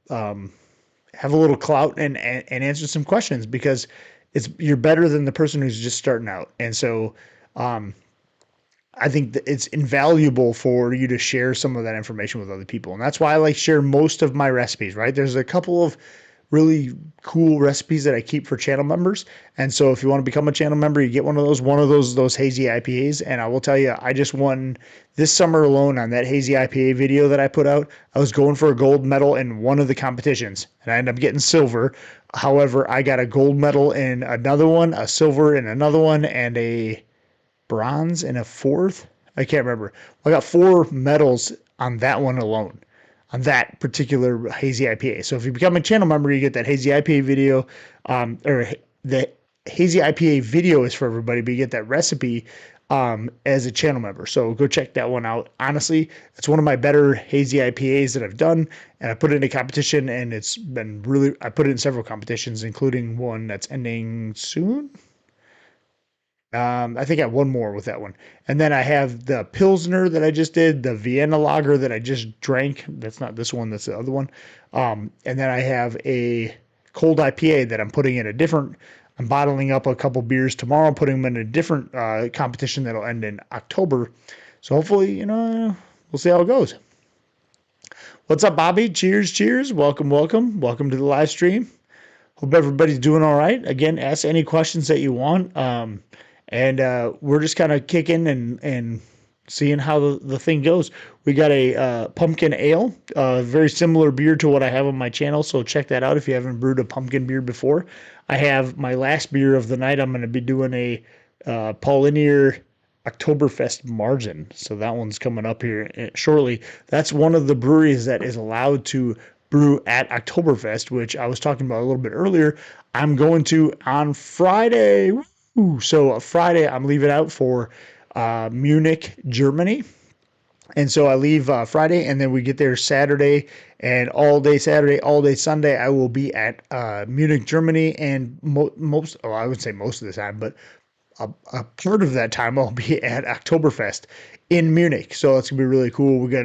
have a little clout and answer some questions because you're better than the person who's just starting out. And so I think that it's invaluable for you to share some of that information with other people. And that's why I like share most of my recipes, right? There's a couple of really cool recipes that I keep for channel members. And so if you want to become a channel member, you get one of those hazy IPAs. And I will tell you, I just won this summer alone on that hazy IPA video that I put out. I was going for a gold medal in one of the competitions and I ended up getting silver. However, I got a gold medal in another one, a silver in another one, and a bronze in a fourth. I can't remember. I got 4 medals on that one alone, on that particular hazy IPA. So if you become a channel member, you get that hazy IPA video, or the hazy IPA video is for everybody, but you get that recipe as a channel member. So go check that one out. Honestly, it's one of my better hazy IPAs that I've done, and I put it in a competition, and it's been really. I put it in several competitions, including one that's ending soon. I think I have one more with that one. And then I have the Pilsner that I just did, the Vienna Lager that I just drank. That's not this one, that's the other one. And then I have a cold IPA that I'm bottling up a couple beers tomorrow, putting them in a different competition that'll end in October. So hopefully, we'll see how it goes. What's up, Bobby? Cheers, cheers. Welcome, welcome. Welcome to the live stream. Hope everybody's doing all right. Again, ask any questions that you want. And we're just kind of kicking and seeing how the thing goes. We got a pumpkin ale, very similar beer to what I have on my channel. So check that out if you haven't brewed a pumpkin beer before. I have my last beer of the night. I'm going to be doing a Paulinier Oktoberfest Margin. So that one's coming up here shortly. That's one of the breweries that is allowed to brew at Oktoberfest, which I was talking about a little bit earlier. I'm going to on Friday. So Friday, I'm leaving out for Munich, Germany. And so I leave Friday, and then we get there Saturday, and all day Saturday, all day Sunday, I will be at Munich, Germany, and I would say most of the time, but a part of that time I'll be at Oktoberfest in Munich. So it's gonna be really cool. We're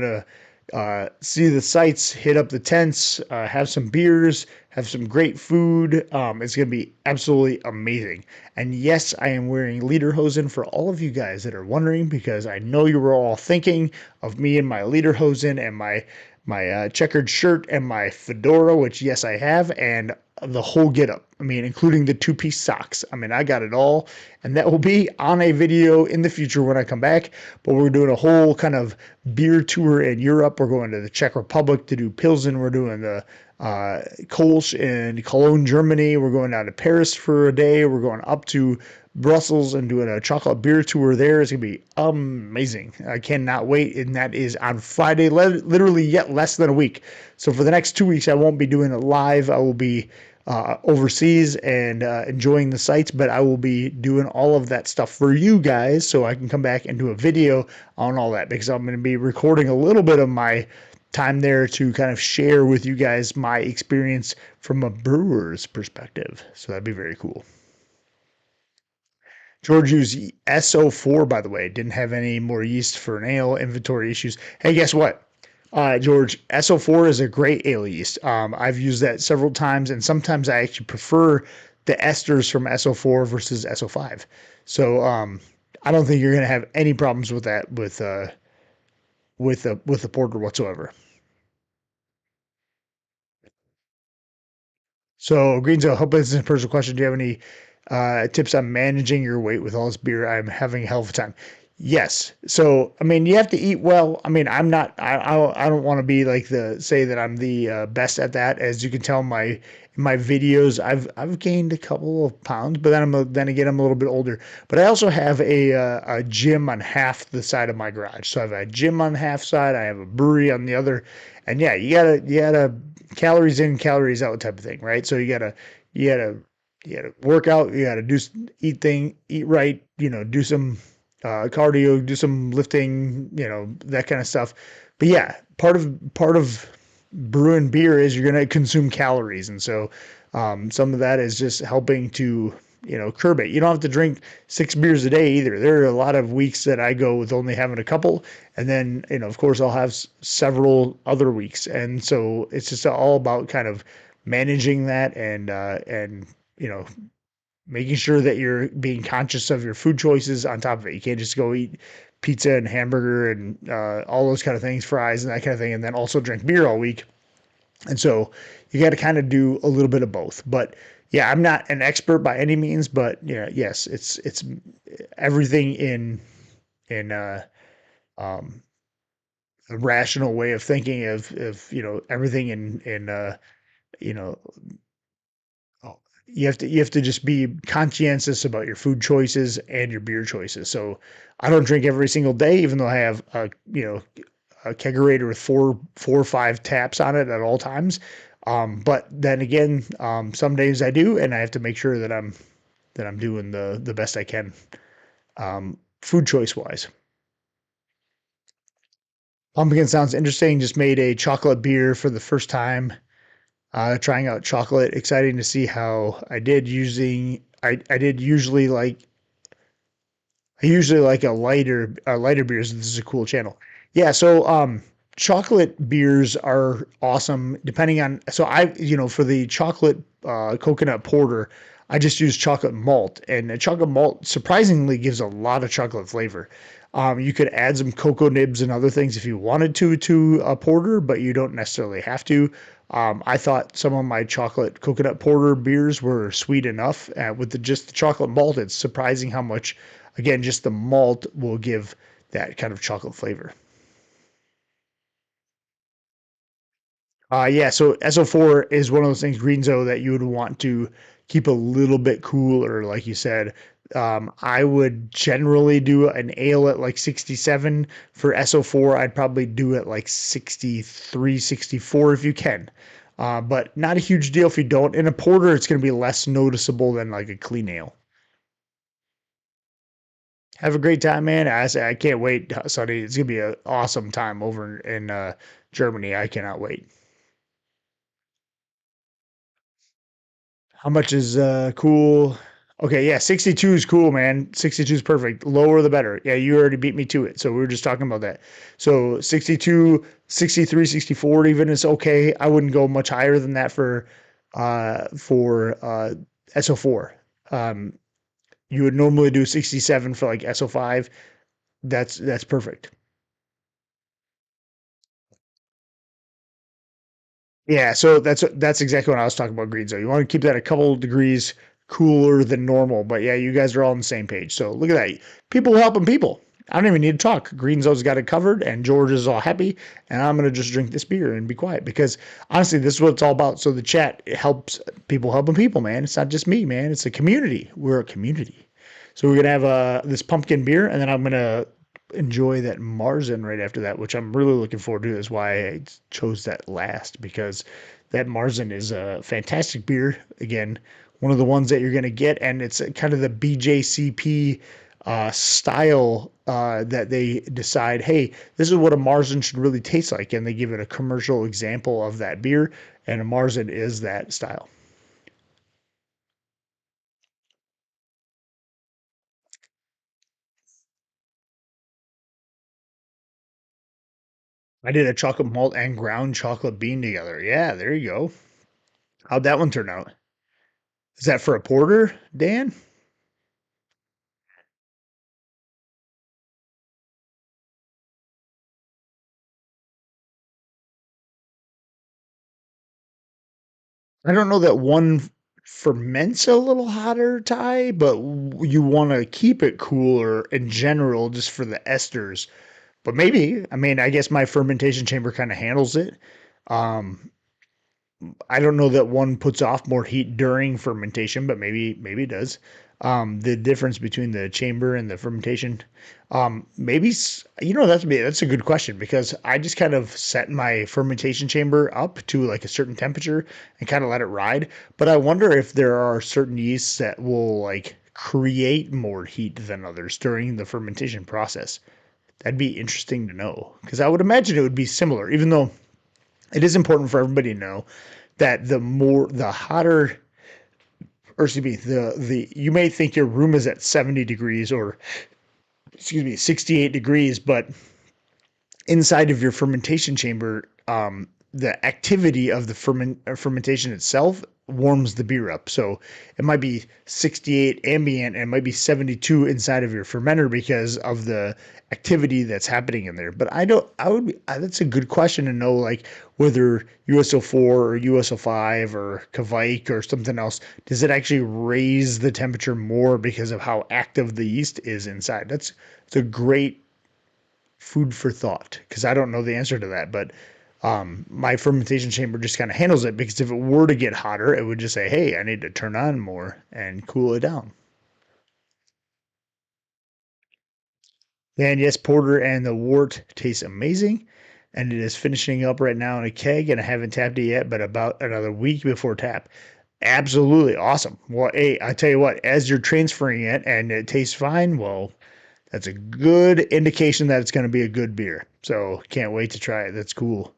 gonna see the sights, hit up the tents, have some beers, have some great food. It's going to be absolutely amazing. And yes, I am wearing lederhosen for all of you guys that are wondering, because I know you were all thinking of me in my lederhosen and my checkered shirt and my fedora, which yes, I have, and the whole getup. I mean, including the 2-piece socks. I mean, I got it all, and that will be on a video in the future when I come back. But we're doing a whole kind of beer tour in Europe. We're going to the Czech Republic to do Pilsen. We're doing the Kolsch in Cologne, Germany. We're going down to Paris for a day. We're going up to Brussels and doing a chocolate beer tour there. It's going to be amazing. I cannot wait. And that is on Friday, literally yet less than a week. So for the next 2 weeks, I won't be doing it live. I will be overseas and enjoying the sights, but I will be doing all of that stuff for you guys so I can come back and do a video on all that because I'm going to be recording a little bit of my time there to kind of share with you guys my experience from a brewer's perspective. So that'd be very cool. George used SO4, by the way, didn't have any more yeast for an ale, inventory issues. Hey, guess what? George, SO4 is a great ale yeast. I've used that several times, and sometimes I actually prefer the esters from SO4 versus SO5. So I don't think you're going to have any problems with that with the porter whatsoever. So, Greenzo, I hope this is a personal question. Do you have any tips on managing your weight with all this beer? I'm having a hell of a time. Yes. So, I mean, you have to eat well. I mean, I'm not. I don't want to be like the say that I'm the best at that. As you can tell, in my videos, I've gained a couple of pounds, but then again, I'm a little bit older. But I also have a gym on half the side of my garage. So I have a gym on half side. I have a brewery on the other. And yeah, you gotta calories in, calories out type of thing, right? So you gotta you gotta work out, you gotta eat right, do some cardio, do some lifting, that kind of stuff. But yeah, part of brewing beer is you're gonna consume calories, and so some of that is just helping to curb it. You don't have to drink 6 beers a day either. There are a lot of weeks that I go with only having a couple, and then of course I'll have several other weeks, and so it's just all about kind of managing that and you know making sure that you're being conscious of your food choices on top of it. You can't just go eat pizza and hamburger and all those kind of things, fries and that kind of thing, and then also drink beer all week. And so you got to kind of do a little bit of both. But yeah, I'm not an expert by any means, but yeah, yes, it's everything in um, a rational way of thinking of everything in you know oh, you have to just be conscientious about your food choices and your beer choices. So I don't drink every single day, even though I have a kegerator with four or five taps on it at all times. But then again, some days I do, and I have to make sure that I'm doing the best I can, food choice wise. Pumpkin sounds interesting. Just made a chocolate beer for the first time. Trying out chocolate. Exciting to see how I did using. I did usually like I usually like a lighter beers. This is a cool channel. Yeah, so chocolate beers are awesome depending on so for the chocolate coconut porter, I just use chocolate malt and the chocolate malt surprisingly gives a lot of chocolate flavor. You could add some cocoa nibs and other things if you wanted to a porter, but you don't necessarily have to. I thought some of my chocolate coconut porter beers were sweet enough. With just the chocolate malt, it's surprising how much, again, just the malt will give that kind of chocolate flavor. Yeah, so SO4 is one of those things, Greenzo, that you would want to keep a little bit cooler, like you said. I would generally do an ale at like 67. For SO4, I'd probably do it like 63, 64 if you can. But not a huge deal if you don't. In a porter, it's going to be less noticeable than like a clean ale. Have a great time, man. I can't wait, Sonny. It's going to be an awesome time over in Germany. I cannot wait. How much is cool? Okay, yeah, 62 is cool, man. 62 is perfect. Lower the better. Yeah, you already beat me to it. So we were just talking about that. So 62, 63, 64 even is okay. I wouldn't go much higher than that for SO4. Um you would normally do 67 for like SO5. That's perfect. Yeah, so that's exactly what I was talking about, green zone. You want to keep that a couple degrees cooler than normal, but yeah, you guys are all on the same page. So look at that. People helping people. I don't even need to talk. Green Zone's got it covered, and George is all happy, and I'm gonna just drink this beer and be quiet because honestly, this is what it's all about. So the chat helps people helping people, man. It's not just me, man. It's a community. We're a community. So we're gonna have this pumpkin beer, and then I'm gonna enjoy that Marzen right after that, which I'm really looking forward to. Is why I chose that last because that Marzen is a fantastic beer. Again, one of the ones that you're gonna get, and it's kind of the BJCP style that they decide, hey, this is what a Marzen should really taste like, and they give it a commercial example of that beer, and a Marzen is that style. I did a chocolate malt and ground chocolate bean together. Yeah, there you go. How'd that one turn out? Is that for a porter, Dan? I don't know that one ferments a little hotter, Ty, but you want to keep it cooler in general just for the esters. But maybe, I mean, I guess my fermentation chamber kind of handles it. Um, I don't know that one puts off more heat during fermentation, but maybe it does. The difference between the chamber and the fermentation, maybe that's a good question because I just kind of set my fermentation chamber up to like a certain temperature and kind of let it ride. But I wonder if there are certain yeasts that will like create more heat than others during the fermentation process. That'd be interesting to know because I would imagine it would be similar, even though it is important for everybody to know that the hotter, or excuse me, the you may think your room is at 70 degrees or excuse me 68 degrees, but inside of your fermentation chamber, the activity of the fermentation itself warms the beer up. So it might be 68 ambient and it might be 72 inside of your fermenter because of the activity that's happening in there. But I don't, I would be, that's a good question to know, like whether USO4 or USO5 or Kveik or something else, does it actually raise the temperature more because of how active the yeast is inside? It's a great food for thought because I don't know the answer to that, but my fermentation chamber just kind of handles it because if it were to get hotter, it would just say, "Hey, I need to turn on more and cool it down." And yes, porter and the wort tastes amazing, and it is finishing up right now in a keg, and I haven't tapped it yet, but about another week before tap. Absolutely awesome. Well, hey, I tell you what, as you're transferring it and it tastes fine, well, that's a good indication that it's going to be a good beer. So can't wait to try it. That's cool.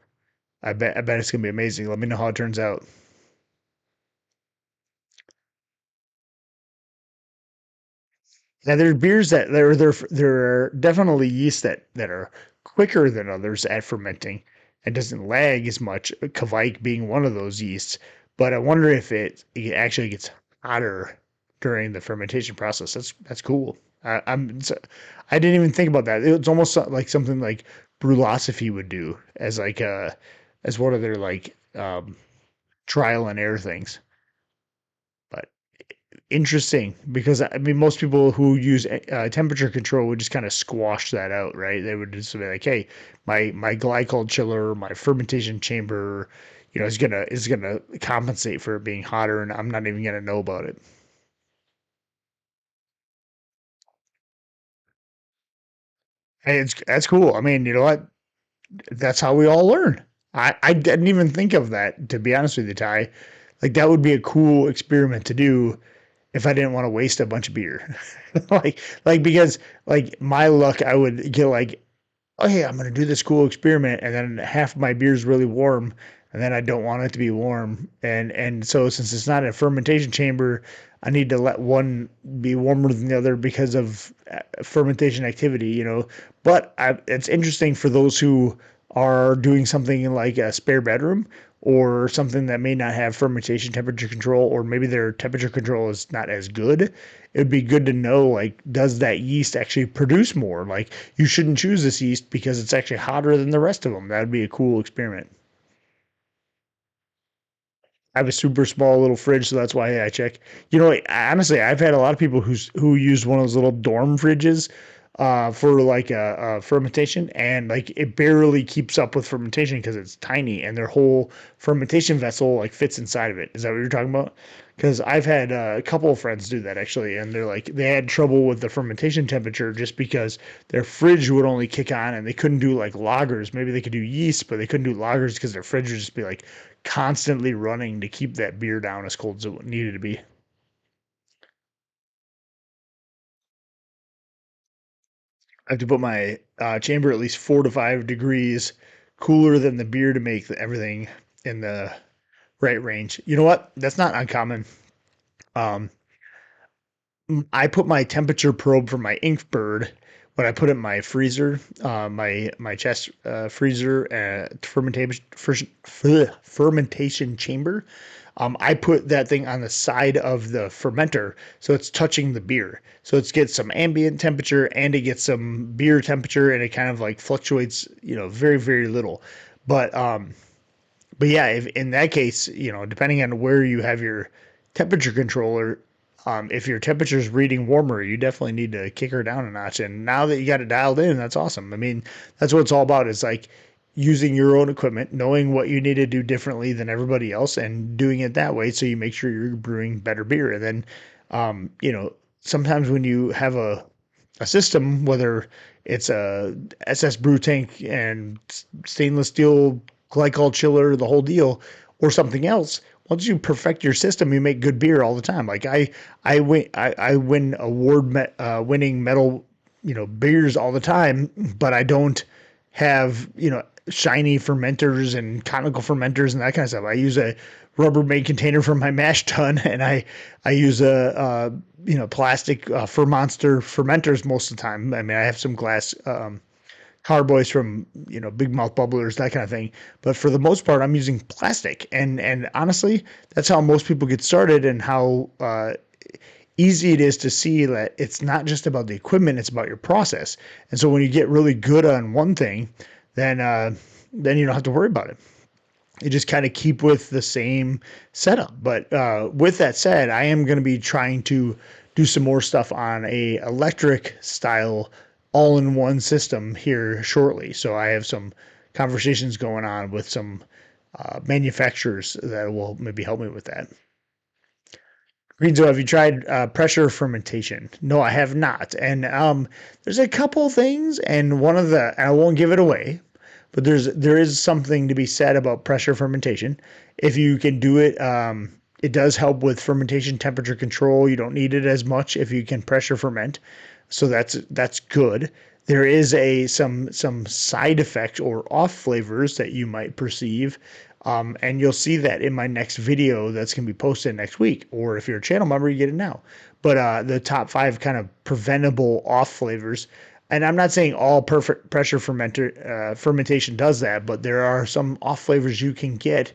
I bet it's gonna be amazing. Let me know how it turns out. Now there's beers that there are definitely yeast that are quicker than others at fermenting and doesn't lag as much. Kveik being one of those yeasts, but I wonder if it actually gets hotter during the fermentation process. That's cool. I didn't even think about that. It's almost like something like Brulosophy would do as like a as one of their like trial and error things. But interesting because I mean most people who use temperature control would just kind of squash that out, right? They would just be like, "Hey, my glycol chiller, my fermentation chamber, is gonna compensate for it being hotter, and I'm not even gonna know about it." Hey, that's cool. I mean, you know what? That's how we all learn. I didn't even think of that, to be honest with you, Ty. Like that would be a cool experiment to do if I didn't want to waste a bunch of beer. like because like my luck, I would get like, oh hey, I'm gonna do this cool experiment, and then half of my beer is really warm, and then I don't want it to be warm, and so since it's not a fermentation chamber, I need to let one be warmer than the other because of fermentation activity, you know. But it's interesting for those who are doing something in like a spare bedroom or something that may not have fermentation temperature control, or maybe their temperature control is not as good. It would be good to know, like, does that yeast actually produce more? Like, you shouldn't choose this yeast because it's actually hotter than the rest of them. That would be a cool experiment. I have a super small little fridge, so that's why I check. You know, honestly, I've had a lot of people who use one of those little dorm fridges for like a fermentation, and like it barely keeps up with fermentation because it's tiny, and their whole fermentation vessel like fits inside of it. Is that what you're talking about? Because I've had a couple of friends do that actually, and they're like they had trouble with the fermentation temperature just because their fridge would only kick on, and they couldn't do like lagers. Maybe they could do yeast, but they couldn't do lagers because their fridge would just be like constantly running to keep that beer down as cold as it needed to be. I have to put my chamber at least 4 to 5 degrees cooler than the beer to make everything in the right range. You know what? That's not uncommon. Um, I put my temperature probe for my Inkbird when I put it in my freezer, my chest freezer fermentation chamber. I put that thing on the side of the fermenter, so it's touching the beer. So it gets some ambient temperature and it gets some beer temperature, and it kind of like fluctuates, very very little. But yeah, if in that case, depending on where you have your temperature controller, if your temperature is reading warmer, you definitely need to kick her down a notch. And now that you got it dialed in, that's awesome. I mean, that's what it's all about. Is like using your own equipment, knowing what you need to do differently than everybody else, and doing it that way so you make sure you're brewing better beer. And then, sometimes when you have a system, whether it's a SS brew tank and stainless steel glycol chiller, the whole deal, or something else. Once you perfect your system, you make good beer all the time. Like I win winning metal, beers all the time, but I don't have shiny fermenters and conical fermenters and that kind of stuff. I use a Rubbermaid container for my mash tun, and I use a plastic Monster fermenters most of the time. I mean, I have some glass carboys from big mouth bubblers, that kind of thing. But for the most part, I'm using plastic, and honestly, that's how most people get started, and how easy it is to see that it's not just about the equipment; it's about your process. And so when you get really good on one thing, then you don't have to worry about it. You just kind of keep with the same setup. But with that said, I am going to be trying to do some more stuff on a electric style all-in-one system here shortly. So I have some conversations going on with some manufacturers that will maybe help me with that. Greenzo, have you tried pressure fermentation? No, I have not. And there's a couple things, and one of the, and I won't give it away, but there is something to be said about pressure fermentation. If you can do it, it does help with fermentation temperature control. You don't need it as much if you can pressure ferment, so that's good. There is some side effects or off flavors that you might perceive, and you'll see that in my next video that's going to be posted next week. Or if you're a channel member, you get it now. But the top 5 kind of preventable off flavors. And I'm not saying all perfect pressure fermentation does that, but there are some off flavors you can get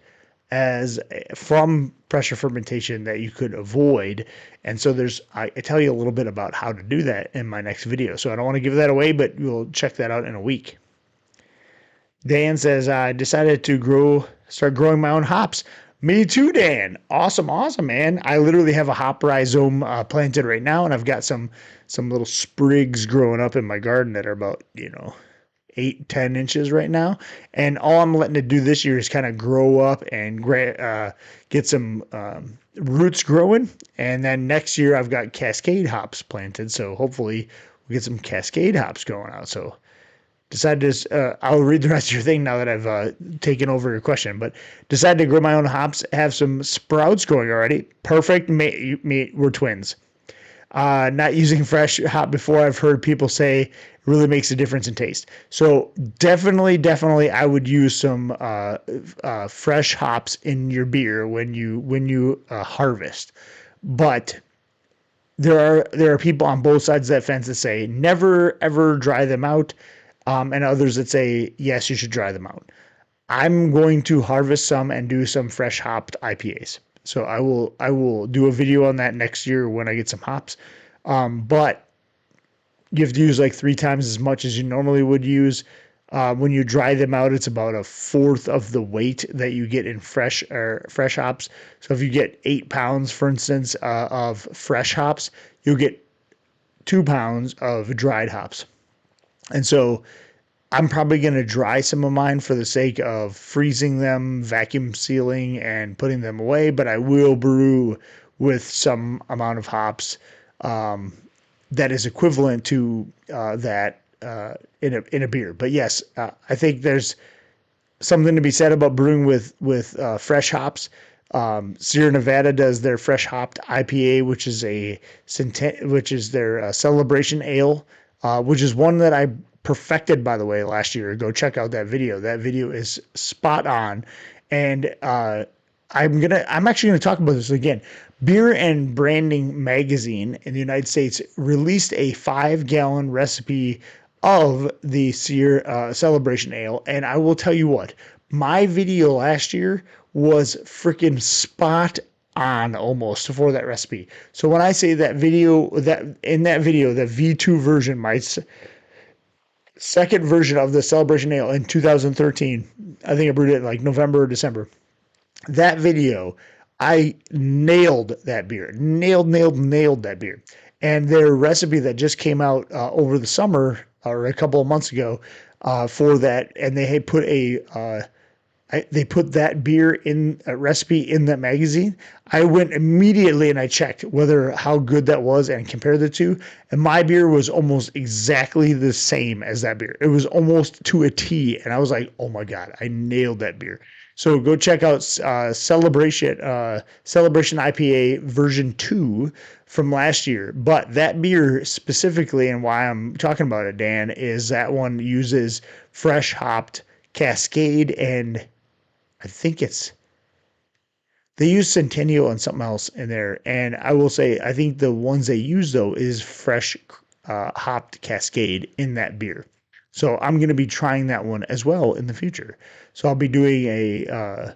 as from pressure fermentation that you could avoid. And so I tell you a little bit about how to do that in my next video. So I don't want to give that away, but you'll check that out in a week. Dan says, I decided to start growing my own hops. Me too, Dan. Awesome, awesome, man. I literally have a hop rhizome planted right now, and I've got some little sprigs growing up in my garden that are about 8-10 inches right now. And all I'm letting it do this year is kind of grow up and get some roots growing. And then next year I've got Cascade hops planted, so hopefully we'll get some Cascade hops going out. So decided to, I'll read the rest of your thing now that I've taken over your question, but decided to grow my own hops, have some sprouts growing already. Perfect. We're twins. Not using fresh hop before. I've heard people say it really makes a difference in taste. So definitely, I would use some fresh hops in your beer when you harvest. But there are people on both sides of that fence that say never ever dry them out, and others that say yes, you should dry them out. I'm going to harvest some and do some fresh hopped IPAs. So I will do a video on that next year when I get some hops. But you have to use like 3 times as much as you normally would use. When you dry them out, it's about 1/4 of the weight that you get in fresh hops. So if you get 8 pounds, for instance, of fresh hops, you'll get 2 pounds of dried hops. And so I'm probably going to dry some of mine for the sake of freezing them, vacuum sealing, and putting them away. But I will brew with some amount of hops that is equivalent to that in a beer. But yes, I think there's something to be said about brewing with fresh hops. Sierra Nevada does their fresh hopped IPA, which is their celebration ale, which is one that I perfected, by the way, last year. Go check out that video. That video is spot on, and I'm actually gonna talk about this again. Beer and Branding magazine in the United States released a 5 gallon recipe of the Celebration Ale, and I will tell you what, my video last year was freaking spot on almost for that recipe. So when I say that video, that in that video, the V2 version, my second version of the Celebration Ale in 2013, I think I brewed it in like November or December. That video, I nailed that beer. Nailed that beer. And their recipe that just came out over the summer or a couple of months ago for that, and they had put they put that beer in a recipe in that magazine. I went immediately and I checked whether how good that was and compared the two. And my beer was almost exactly the same as that beer. It was almost to a T. And I was like, oh my God, I nailed that beer. So go check out Celebration IPA version 2 from last year. But that beer specifically, and why I'm talking about it, Dan, is that one uses fresh hopped Cascade, and I think they use Centennial and something else in there. And I will say, I think the ones they use though is fresh hopped Cascade in that beer. So I'm going to be trying that one as well in the future. So I'll be doing a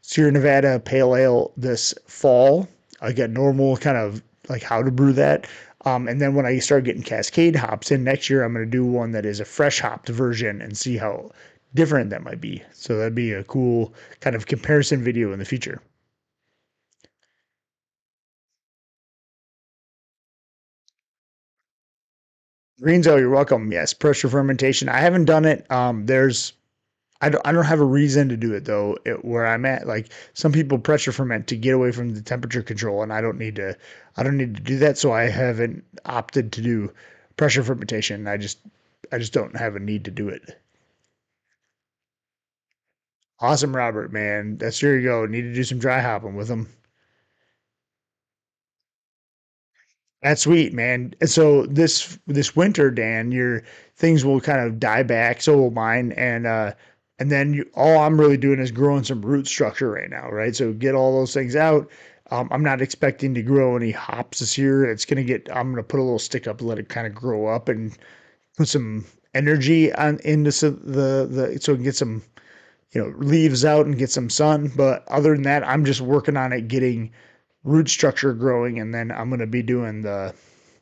Sierra Nevada Pale Ale this fall. I got normal kind of like how to brew that. And then when I start getting Cascade hops in next year, I'm going to do one that is a fresh hopped version and see how different that might be. So that'd be a cool kind of comparison video in the future. Greenzo, you're welcome. Yes, pressure fermentation. I haven't done it. I don't have a reason to do it though. Where I'm at, like some people pressure ferment to get away from the temperature control, and I don't need to. I don't need to do that, so I haven't opted to do pressure fermentation. I just don't have a need to do it. Awesome, Robert, man. That's there you go. Need to do some dry hopping with them. That's sweet, man. And so this winter, Dan, your things will kind of die back. So will mine, and then all I'm really doing is growing some root structure right now, right? So get all those things out. I'm not expecting to grow any hops this year. I'm gonna put a little stick up, let it kind of grow up, and put some energy on into the so it can get some leaves out and get some sun. But other than that, I'm just working on it getting root structure growing, and then I'm going to be doing the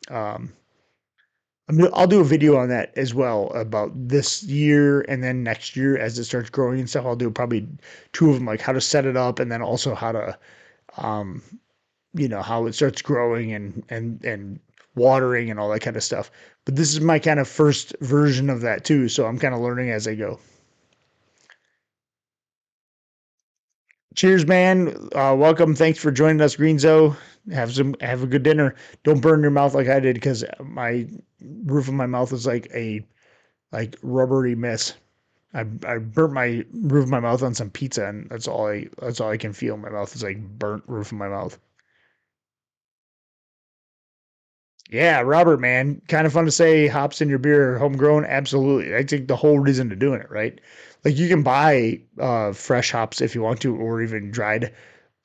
um, I'll do a video on that as well about this year and then next year as it starts growing and stuff. I'll do probably two of them, like how to set it up and then also how to um, how it starts growing and watering and all that kind of stuff. But this is my kind of first version of that too, so I'm kind of learning as I go. Cheers, man. Welcome. Thanks for joining us, Greenzo. Have a good dinner. Don't burn your mouth like I did because my roof of my mouth is like a like rubbery mess. I burnt my roof of my mouth on some pizza, and that's all I can feel in my mouth is like burnt roof of my mouth. Yeah, Robert, man, kind of fun to say hops in your beer, homegrown. Absolutely, I think the whole reason to doing it, right? Like you can buy fresh hops if you want to, or even dried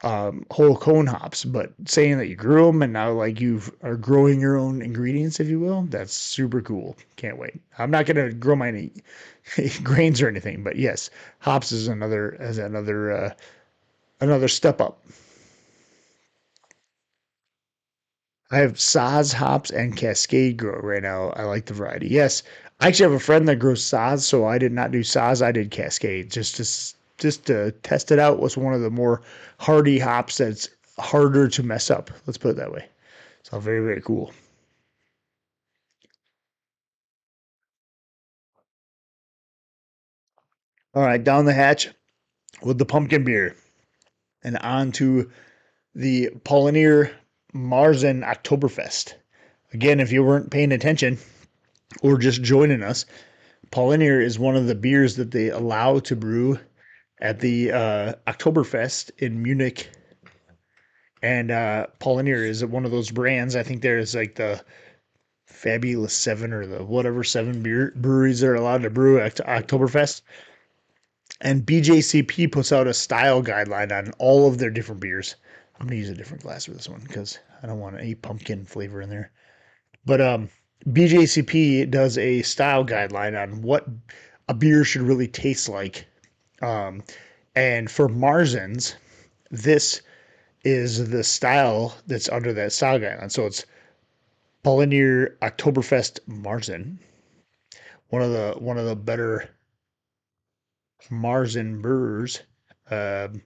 whole cone hops. But saying that you grew them and now like you are growing your own ingredients, if you will, that's super cool. Can't wait. I'm not gonna grow my any grains or anything, but yes, hops is another step up. I have Saz hops and Cascade grow right now. I like the variety. Yes, I actually have a friend that grows Saz, so I did not do Saz. I did Cascade just to test it out. Was one of the more hardy hops that's harder to mess up. Let's put it that way. So very cool. All right, down the hatch with the pumpkin beer and on to the Paulinier Marzen Oktoberfest. Again, if you weren't paying attention or just joining us, Paulinier is one of the beers that they allow to brew at the Oktoberfest in Munich. And Paulinier is one of those brands. I think there's like the Fabulous Seven or the whatever seven breweries are allowed to brew at Oktoberfest. And BJCP puts out a style guideline on all of their different beers. I'm gonna use a different glass for this one because I don't want any pumpkin flavor in there. But BJCP does a style guideline on what a beer should really taste like. Um, and for Marzens, this is the style that's under that style guideline. So it's Paulinier Oktoberfest Marzen, one of the better Marzen brewers. Um,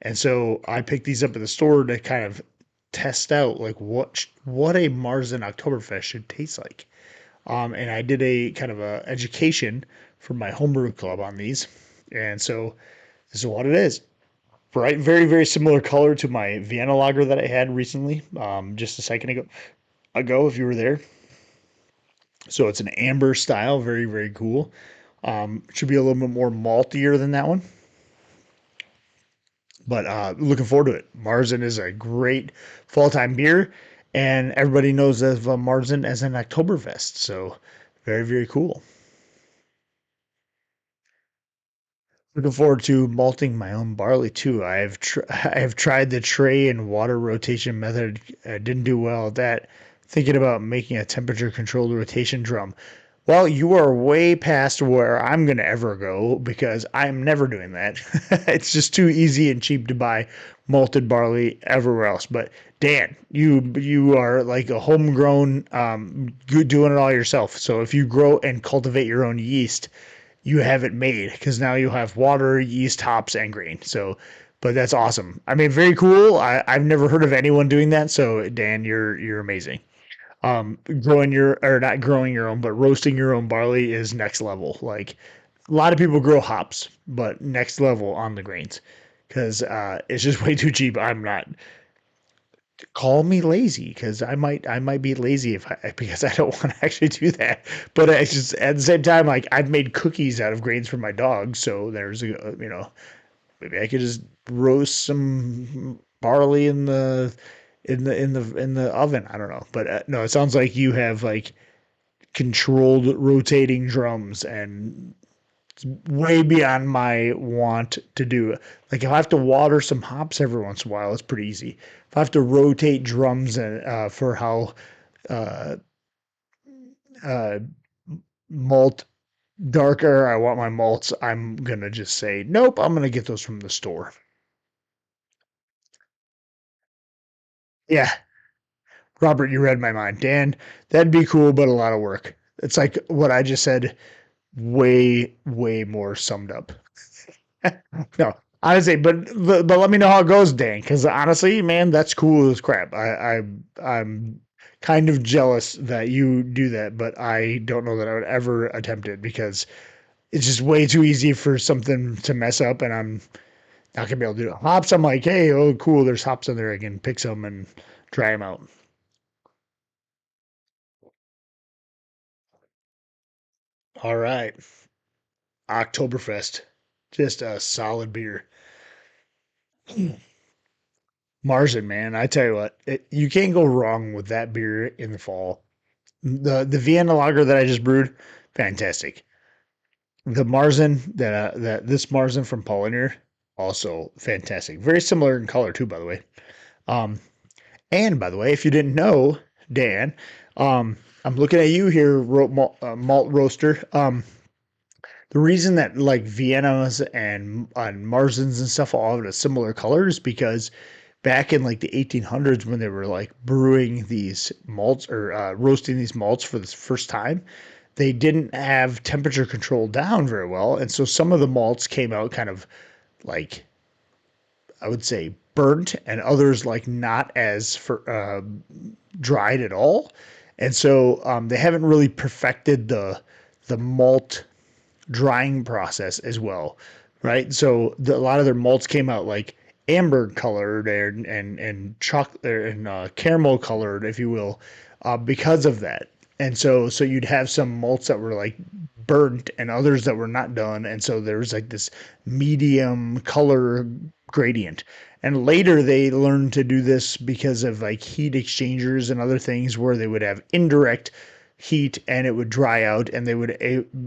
and so I picked these up at the store to kind of test out like what a Marzen Oktoberfest should taste like. And I did a kind of a education for my homebrew club on these. And so this is what it is. Right, very very similar color to my Vienna lager that I had recently, just a second ago. If you were there, so it's an amber style, very very cool. Should be a little bit more maltier than that one, but looking forward to it. Marzen is a great fall time beer, and everybody knows of Marzen as an Oktoberfest. So very very cool. Looking forward to malting my own barley too. I have tried the tray and water rotation method. I didn't do well at that. Thinking about making a temperature controlled rotation drum. Well, you are way past where I'm going to ever go because I'm never doing that. It's just too easy and cheap to buy malted barley everywhere else. But Dan, you are like a homegrown, doing it all yourself. So if you grow and cultivate your own yeast, you have it made because now you have water, yeast, hops, and grain. So, but that's awesome. I mean, very cool. I've never heard of anyone doing that. So, Dan, you're amazing. Growing your or not growing your own, but roasting your own barley is next level. Like a lot of people grow hops, but next level on the grains because it's just way too cheap. I'm not call me lazy because I might be lazy if I because I don't want to actually do that. But I just at the same time, like I've made cookies out of grains for my dog, so there's a maybe I could just roast some barley in the oven. I don't know, but no, it sounds like you have like controlled rotating drums and way beyond my want to do. Like if I have to water some hops every once in a while, it's pretty easy. If I have to rotate drums and for how uh, uh, malt darker I want my malts, I'm gonna just say nope. I'm gonna get those from the store. Yeah, Robert, you read my mind. Dan, that'd be cool, but a lot of work. It's like what I just said, way way more summed up. No, honestly, but let me know how it goes, Dan. Because honestly, man, that's cool as crap. I'm kind of jealous that you do that, but I don't know that I would ever attempt it because it's just way too easy for something to mess up, and I'm not gonna be able to do it. Hops, I'm like, hey, oh, cool, there's hops in there. I can pick some and try them out. All right, Oktoberfest, just a solid beer. Marzen, man, I tell you what, you can't go wrong with that beer in the fall. The Vienna lager that I just brewed, fantastic. The Marzen that this Marzen from Paulinier, also fantastic. Very similar in color too, by the way. Um, and by the way, if you didn't know, Dan, I'm looking at you here, malt roaster. The reason that like Viennas and Marzens and stuff all have a similar color is because back in like the 1800s when they were like brewing these malts or roasting these malts for the first time, they didn't have temperature control down very well, and so some of the malts came out kind of like I would say burnt, and others like not as for dried at all, and so they haven't really perfected the malt drying process as well, right? So a lot of their malts came out like amber colored and chocolate and caramel colored, if you will, because of that. And so you'd have some malts that were like burnt and others that were not done, and so there was like this medium color gradient. And later they learned to do this because of like heat exchangers and other things where they would have indirect heat and it would dry out, and they would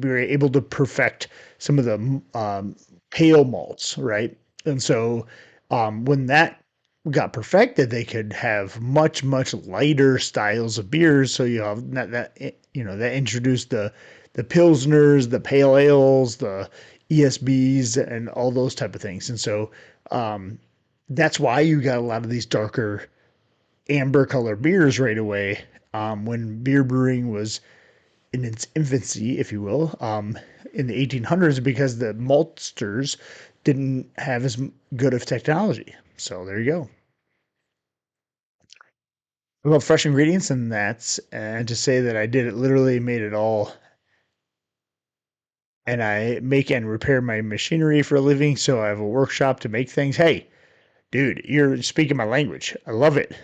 be able to perfect some of the pale malts, right? And so when that got perfected, they could have much lighter styles of beers. So you have that introduced the pilsners, the pale ales, the ESBs, and all those type of things. And so that's why you got a lot of these darker amber color beers right away, when beer brewing was in its infancy, if you will, in the 1800s, because the maltsters didn't have as good of technology. So there you go. I love fresh ingredients, and that's and to say that I did it literally made it all. And I make and repair my machinery for a living, so I have a workshop to make things. Hey, dude, you're speaking my language. I love it.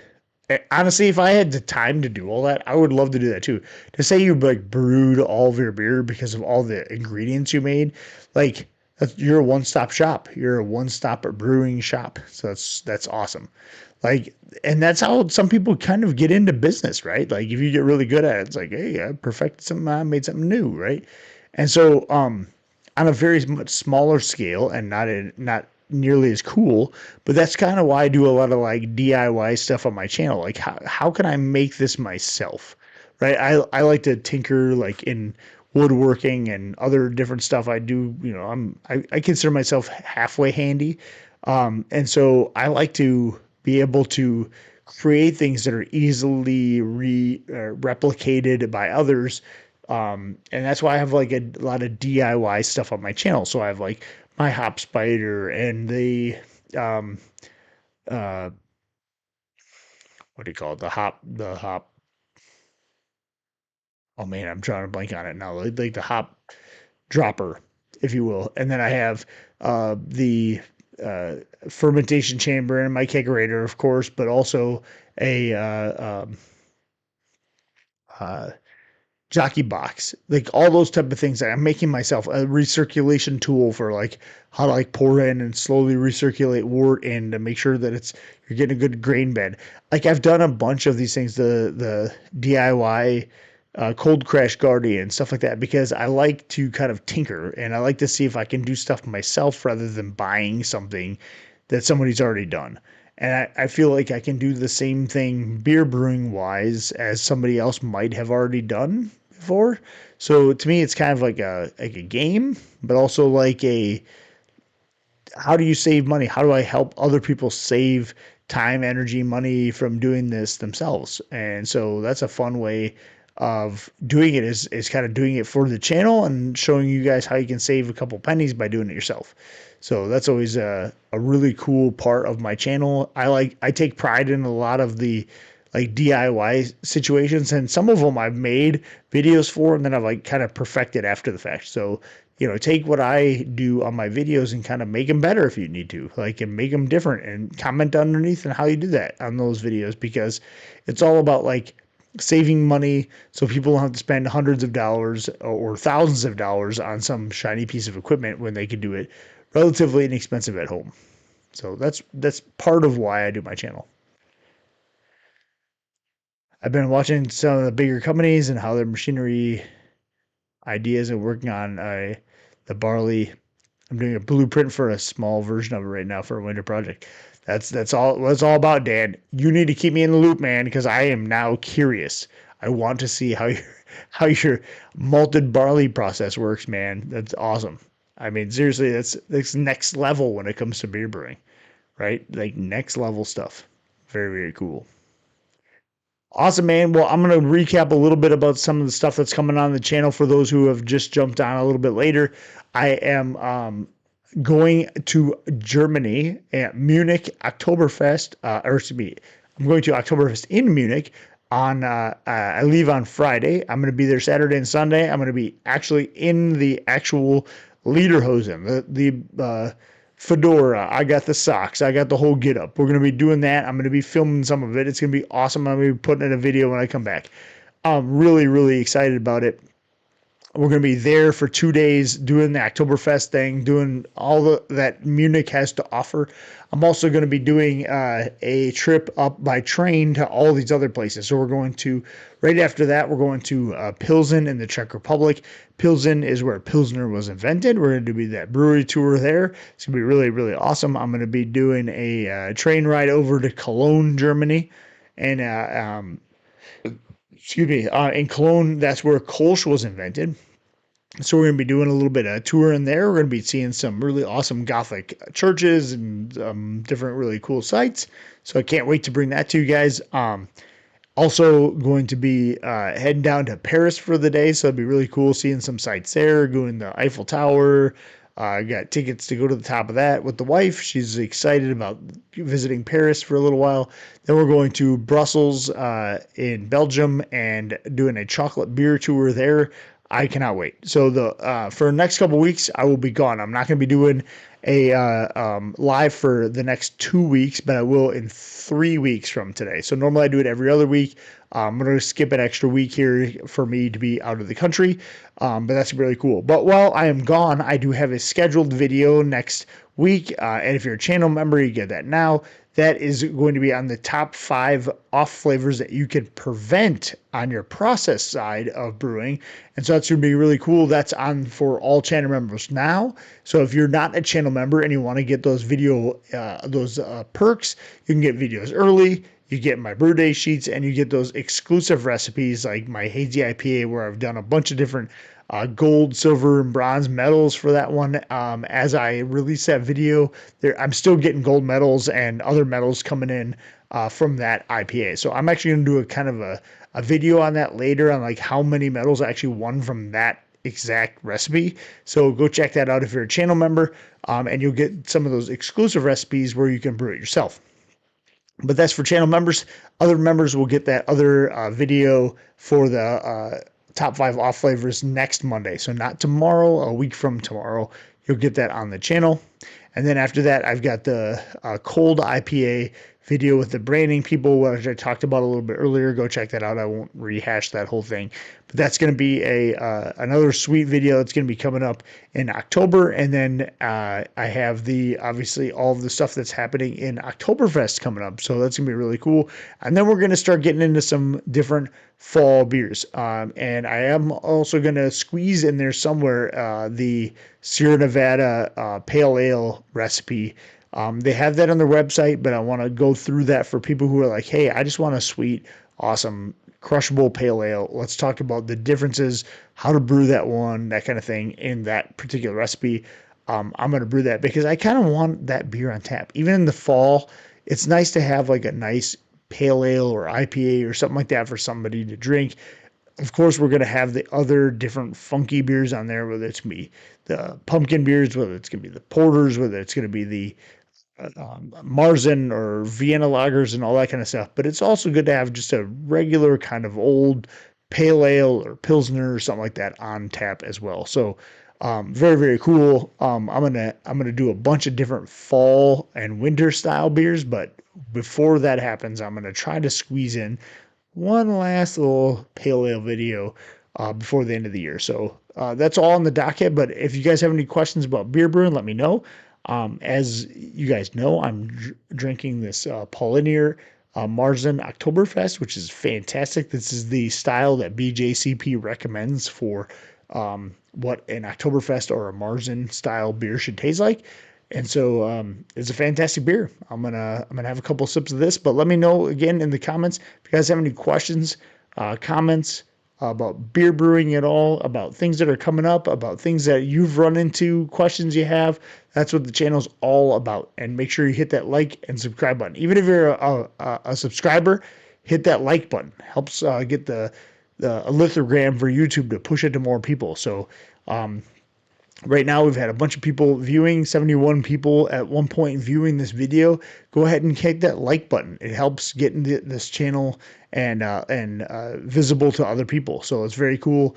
Honestly, if I had the time to do all that, I would love to do that too. To say you like brewed all of your beer because of all the ingredients you made, like you're a one-stop shop. You're a one-stop brewing shop. So that's awesome. Like, and that's how some people kind of get into business, right? Like, if you get really good at it, it's like, hey, I perfected something, I made something new, right? And so, on a very much smaller scale and not nearly as cool, but that's kind of why I do a lot of like DIY stuff on my channel. Like, how can I make this myself, right? I like to tinker like in woodworking and other different stuff I do. I consider myself halfway handy, and so I like to be able to create things that are easily replicated by others. And that's why I have like a lot of DIY stuff on my channel. So I have like my hop spider and um, uh, what do you call it? The hop. Oh man, I'm drawing a blank on it now. Like the hop dropper, if you will. And then I have the uh, fermentation chamber and my kegerator, of course, but also a uh, jockey box, like all those type of things. That I'm making myself a recirculation tool for like how to like pour in and slowly recirculate wort in to make sure that you're getting a good grain bed. Like I've done a bunch of these things, the DIY cold crash guardian stuff like that, because I like to kind of tinker and I like to see if I can do stuff myself rather than buying something that somebody's already done. And I feel like I can do the same thing beer brewing wise as somebody else might have already done before. So to me, it's kind of like a game, but also like a how do you save money? How do I help other people save time, energy, money from doing this themselves? And so that's a fun way of doing it is kind of doing it for the channel and showing you guys how you can save a couple pennies by doing it yourself. So that's always a really cool part of my channel. I take pride in a lot of the like DIY situations, and some of them I've made videos for and then I've like kind of perfected after the fact. So, take what I do on my videos and kind of make them better if you need to, like, and make them different, and comment underneath and how you do that on those videos, because it's all about like saving money so people don't have to spend hundreds of dollars or thousands of dollars on some shiny piece of equipment when they could do it relatively inexpensive at home. So that's part of why I do my channel. I've been watching some of the bigger companies and how their machinery ideas are working on the barley. I'm doing a blueprint for a small version of it right now for a winter project. That's all what it's all about, Dan. You need to keep me in the loop, man, because I am now curious. I want to see how your malted barley process works, man. That's awesome. I mean, seriously, that's next level when it comes to beer brewing, right? Like next level stuff. Very cool. Awesome, man. Well, I'm going to recap a little bit about some of the stuff that's coming on the channel for those who have just jumped on a little bit later. I am going to Germany at Munich Oktoberfest, or excuse me, I'm going to Oktoberfest in Munich on I leave on Friday. I'm going to be there Saturday and Sunday. I'm going to be actually in the actual lederhosen, the fedora. I got the socks. I got the whole get up. We're going to be doing that. I'm going to be filming some of it. It's going to be awesome. I'm going to be putting in a video when I come back. I'm really, really excited about it. We're going to be there for 2 days doing the Oktoberfest thing, doing all that Munich has to offer. I'm also going to be doing a trip up by train to all these other places. So we're going to, right after that, we're going to Pilsen in the Czech Republic. Pilsen is where Pilsner was invented. We're going to do that brewery tour there. It's going to be really, really awesome. I'm going to be doing a train ride over to Cologne, Germany. And in Cologne, that's where Kolsch was invented. So we're going to be doing a little bit of tour in there. We're going to be seeing some really awesome Gothic churches and different really cool sites. So I can't wait to bring that to you guys. Also going to be heading down to Paris for the day. So it'd be really cool seeing some sights there, going to the Eiffel Tower. I got tickets to go to the top of that with the wife. She's excited about visiting Paris for a little while. Then we're going to Brussels in Belgium and doing a chocolate beer tour there. I cannot wait. So for the next couple weeks, I will be gone. I'm not going to be doing a live for the next 2 weeks, but I will in 3 weeks from today. So normally I do it every other week. I'm going to skip an extra week here for me to be out of the country, but that's really cool. But while I am gone, I do have a scheduled video next week, and if you're a channel member, you get that now. That is going to be on the top 5 off flavors that you can prevent on your process side of brewing. And so that's going to be really cool. That's on for all channel members now. So if you're not a channel member and you want to get those perks, you can get videos early. You get my brew day sheets, and you get those exclusive recipes like my hazy IPA, where I've done a bunch of different gold, silver, and bronze medals for that one. As I release that video, I'm still getting gold medals and other medals coming in from that IPA. So I'm actually going to do a kind of a video on that later on, like how many medals I actually won from that exact recipe. So go check that out if you're a channel member, and you'll get some of those exclusive recipes where you can brew it yourself. But that's for channel members. Other members will get that other video for the top 5 off flavors next Monday. So not tomorrow, a week from tomorrow. You'll get that on the channel. And then after that, I've got the cold IPA video with the branding people, which I talked about a little bit earlier. Go check that out. I won't rehash that whole thing. But that's going to be another sweet video that's going to be coming up in October. And then I have obviously all of the stuff that's happening in Oktoberfest coming up. So that's going to be really cool. And then we're going to start getting into some different fall beers. And I am also going to squeeze in there somewhere the Sierra Nevada Pale Ale recipe. They have that on their website, but I want to go through that for people who are like, hey, I just want a sweet, awesome, crushable pale ale. Let's talk about the differences, how to brew that one, that kind of thing in that particular recipe. I'm going to brew that because I kind of want that beer on tap. Even in the fall, it's nice to have like a nice pale ale or IPA or something like that for somebody to drink. Of course, we're going to have the other different funky beers on there, whether it's going to be the pumpkin beers, whether it's going to be the porters, whether it's going to be the Marzen or Vienna lagers and all that kind of stuff. But it's also good to have just a regular kind of old pale ale or pilsner or something like that on tap as well. So very, very cool. I'm gonna do a bunch of different fall and winter style beers, but before that happens, I'm gonna try to squeeze in one last little pale ale video before the end of the year. So that's all on the docket. But if you guys have any questions about beer brewing, let me know. As you guys know, I'm drinking this Paulinier Marzen Oktoberfest, which is fantastic. This is the style that BJCP recommends for what an Oktoberfest or a Marzen style beer should taste like. And so it's a fantastic beer. I'm gonna have a couple sips of this, but let me know again in the comments if you guys have any questions, comments about beer brewing at all, about things that are coming up, about things that you've run into, questions you have. That's what the channel's all about. And make sure you hit that like and subscribe button. Even if you're a subscriber, hit that like button. Helps get the lithogram for YouTube to push it to more people. So Right now, we've had a bunch of people viewing, 71 people at one point viewing this video. Go ahead and hit that like button. It helps getting this channel and visible to other people. So it's very cool.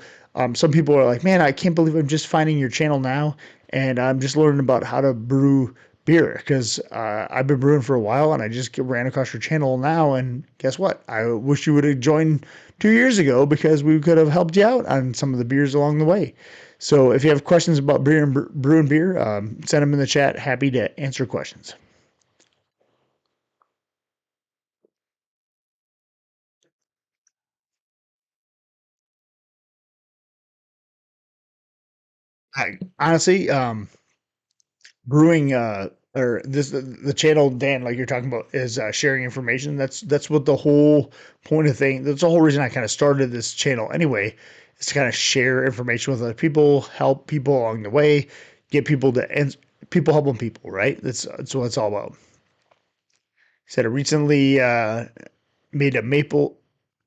Some people are like, man, I can't believe I'm just finding your channel now, and I'm just learning about how to brew beer because I've been brewing for a while and I just ran across your channel now. And guess what? I wish you would have joined 2 years ago because we could have helped you out on some of the beers along the way. So if you have questions about beer and brewing beer, send them in the chat. Happy to answer questions. Honestly, brewing or this the channel Dan like you're talking about is sharing information. That's what the whole point of thing. That's the whole reason I kind of started this channel anyway. Is to kind of share information with other people, help people along the way, get people to and people helping people. Right. That's what it's all about. Said I recently made a maple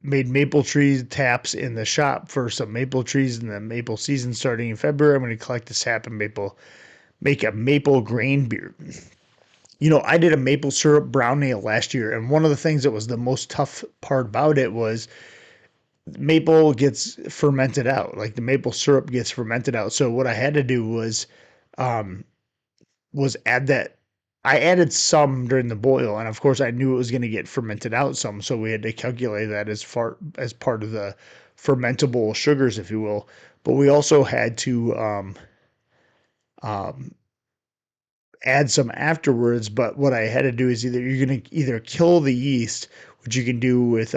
made maple tree taps in the shop for some maple trees in the maple season starting in February. I'm going to collect the sap and make a maple grain beer. I did a maple syrup brown ale last year, and one of the things that was the most tough part about it was maple gets fermented out. Like the maple syrup gets fermented out. So what I had to do um was add that. I added some during the boil, and of course I knew it was going to get fermented out some, so we had to calculate that as part of the fermentable sugars, if you will. But we also had to um, add some afterwards. But what I had to do is you're going to either kill the yeast, which you can do with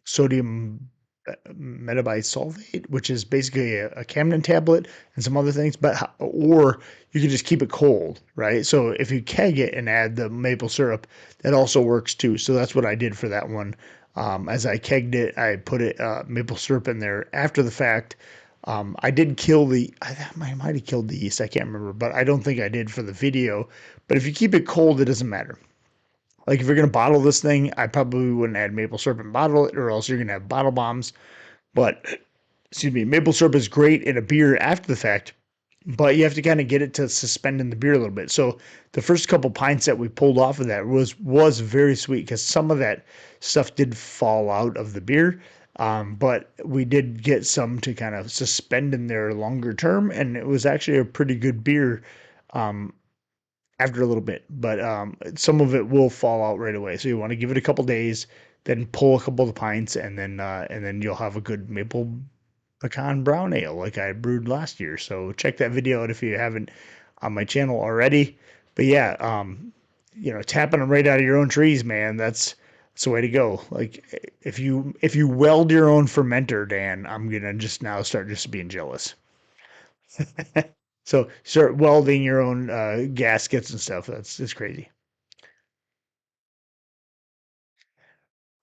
sodium metabite sulfate, which is basically a Camden tablet and some other things, or you can just keep it cold, right? So if you keg it and add the maple syrup, that also works too. So that's what I did for that one. As I kegged it, I put maple syrup in there after the fact. I did kill I might have killed the yeast. I can't remember, but I don't think I did for the video. But if you keep it cold, it doesn't matter. Like if you're gonna bottle this thing, I probably wouldn't add maple syrup and bottle it, or else you're gonna have bottle bombs. But excuse me, maple syrup is great in a beer after the fact, but you have to kind of get it to suspend in the beer a little bit. So the first couple pints that we pulled off of that was very sweet because some of that stuff did fall out of the beer. But we did get some to kind of suspend in there longer term, and it was actually a pretty good beer. Um, after a little bit, but some of it will fall out right away. So you want to give it a couple days, then pull a couple of the pints, and then you'll have a good maple pecan brown ale like I brewed last year. So check that video out if you haven't on my channel already. But yeah, tapping them right out of your own trees, man. That's the way to go. Like if you weld your own fermenter, Dan, I'm gonna just now start just being jealous. So start welding your own gaskets and stuff. That's crazy.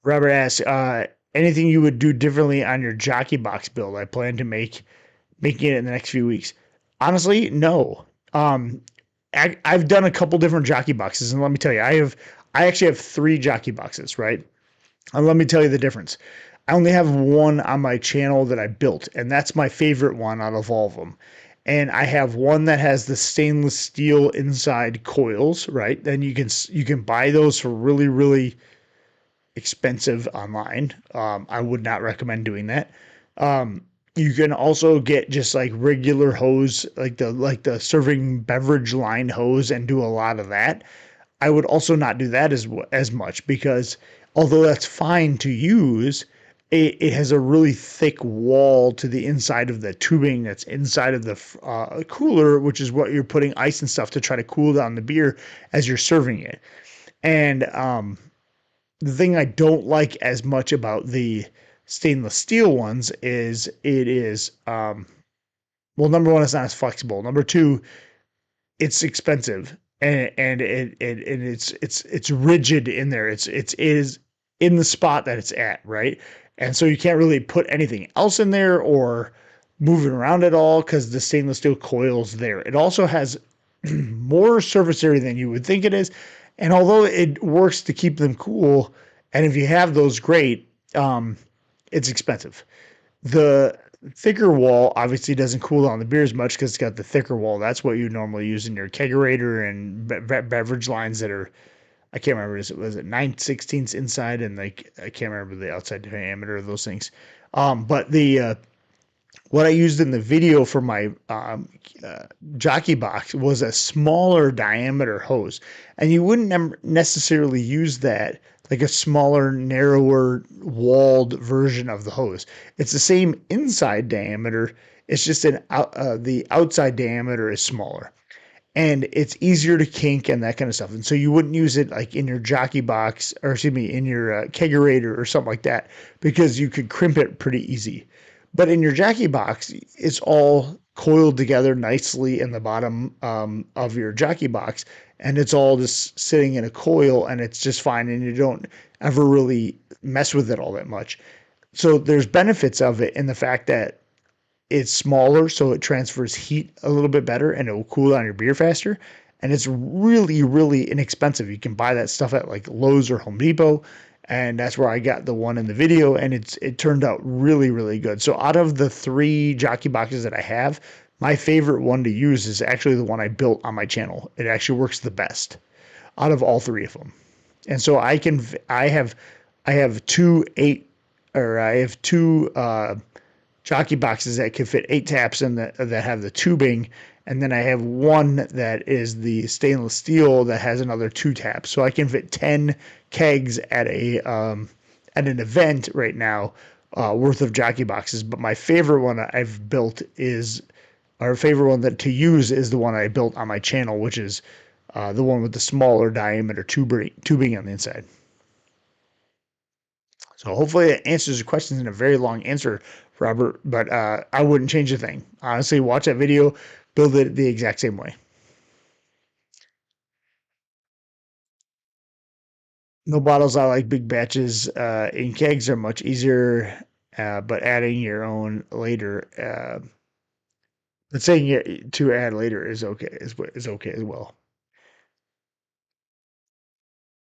Robert asks, anything you would do differently on your jockey box build? I plan to making it in the next few weeks. Honestly, no. I've done a couple different jockey boxes, and let me tell you, I actually have three jockey boxes, right? And let me tell you the difference. I only have one on my channel that I built, and that's my favorite one out of all of them. And I have one that has the stainless steel inside coils, right? Then you can buy those for really really expensive online. I would not recommend doing that. You can also get just like regular hose, like the serving beverage line hose, and do a lot of that. I would also not do that as much because although that's fine to use, it has a really thick wall to the inside of the tubing that's inside of the cooler, which is what you're putting ice and stuff to try to cool down the beer as you're serving it. And the thing I don't like as much about the stainless steel ones is it is well, number one, it's not as flexible. Number two, it's expensive and it's rigid in there. It is in the spot that it's at, right? And so you can't really put anything else in there or move it around at all because the stainless steel coil's there. It also has more surface area than you would think it is. And although it works to keep them cool, and if you have those, great, it's expensive. The Thicker wall obviously doesn't cool down the beer as much because it's got the thicker wall. That's what you normally use in your kegerator and beverage lines that are, I can't remember, was it 9/16 inside and like I can't remember the outside diameter of those things. But the what I used in the video for my jockey box was a smaller diameter hose, and you wouldn't necessarily use that like a smaller, narrower, walled version of the hose. It's the same inside diameter. It's just the outside diameter is smaller and it's easier to kink and that kind of stuff. And so you wouldn't use it like in your jockey box or excuse me, in your kegerator or something like that because you could crimp it pretty easy. But in your jockey box, it's all coiled together nicely in the bottom of your jockey box, and it's all just sitting in a coil, and it's just fine, and you don't ever really mess with it all that much. So there's benefits of it in the fact that it's smaller, so it transfers heat a little bit better and it will cool down your beer faster. And it's really, really inexpensive. You can buy that stuff at like Lowe's or Home Depot. And that's where I got the one in the video, and it turned out really, really good. So out of the 3 jockey boxes that I have, my favorite one to use is actually the one I built on my channel. It actually works the best out of all 3 of them. And so I have 2 8 or I have 2 jockey boxes that can fit 8 taps and that have the tubing, and then I have one that is the stainless steel that has another 2 taps. So I can fit 10 kegs at at an event right now worth of jockey boxes. But my favorite one I've built is, or favorite one that to use is the one I built on my channel, which is the one with the smaller diameter tubing on the inside. So hopefully it answers your questions in a very long answer, Robert, but I wouldn't change a thing. Honestly, watch that video, build it the exact same way. No bottles, I like big batches. In kegs are much easier, but adding your own later, but saying it to add later is okay, is okay as well.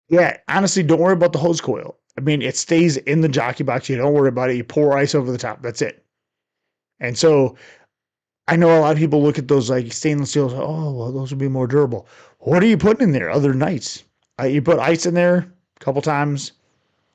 Yeah, honestly, don't worry about the hose coil. I mean, it stays in the jockey box. You don't worry about it. You pour ice over the top. That's it. And so I know a lot of people look at those like stainless steels. Oh, well, those would be more durable. What are you putting in there other than ice? You put ice in there a couple times.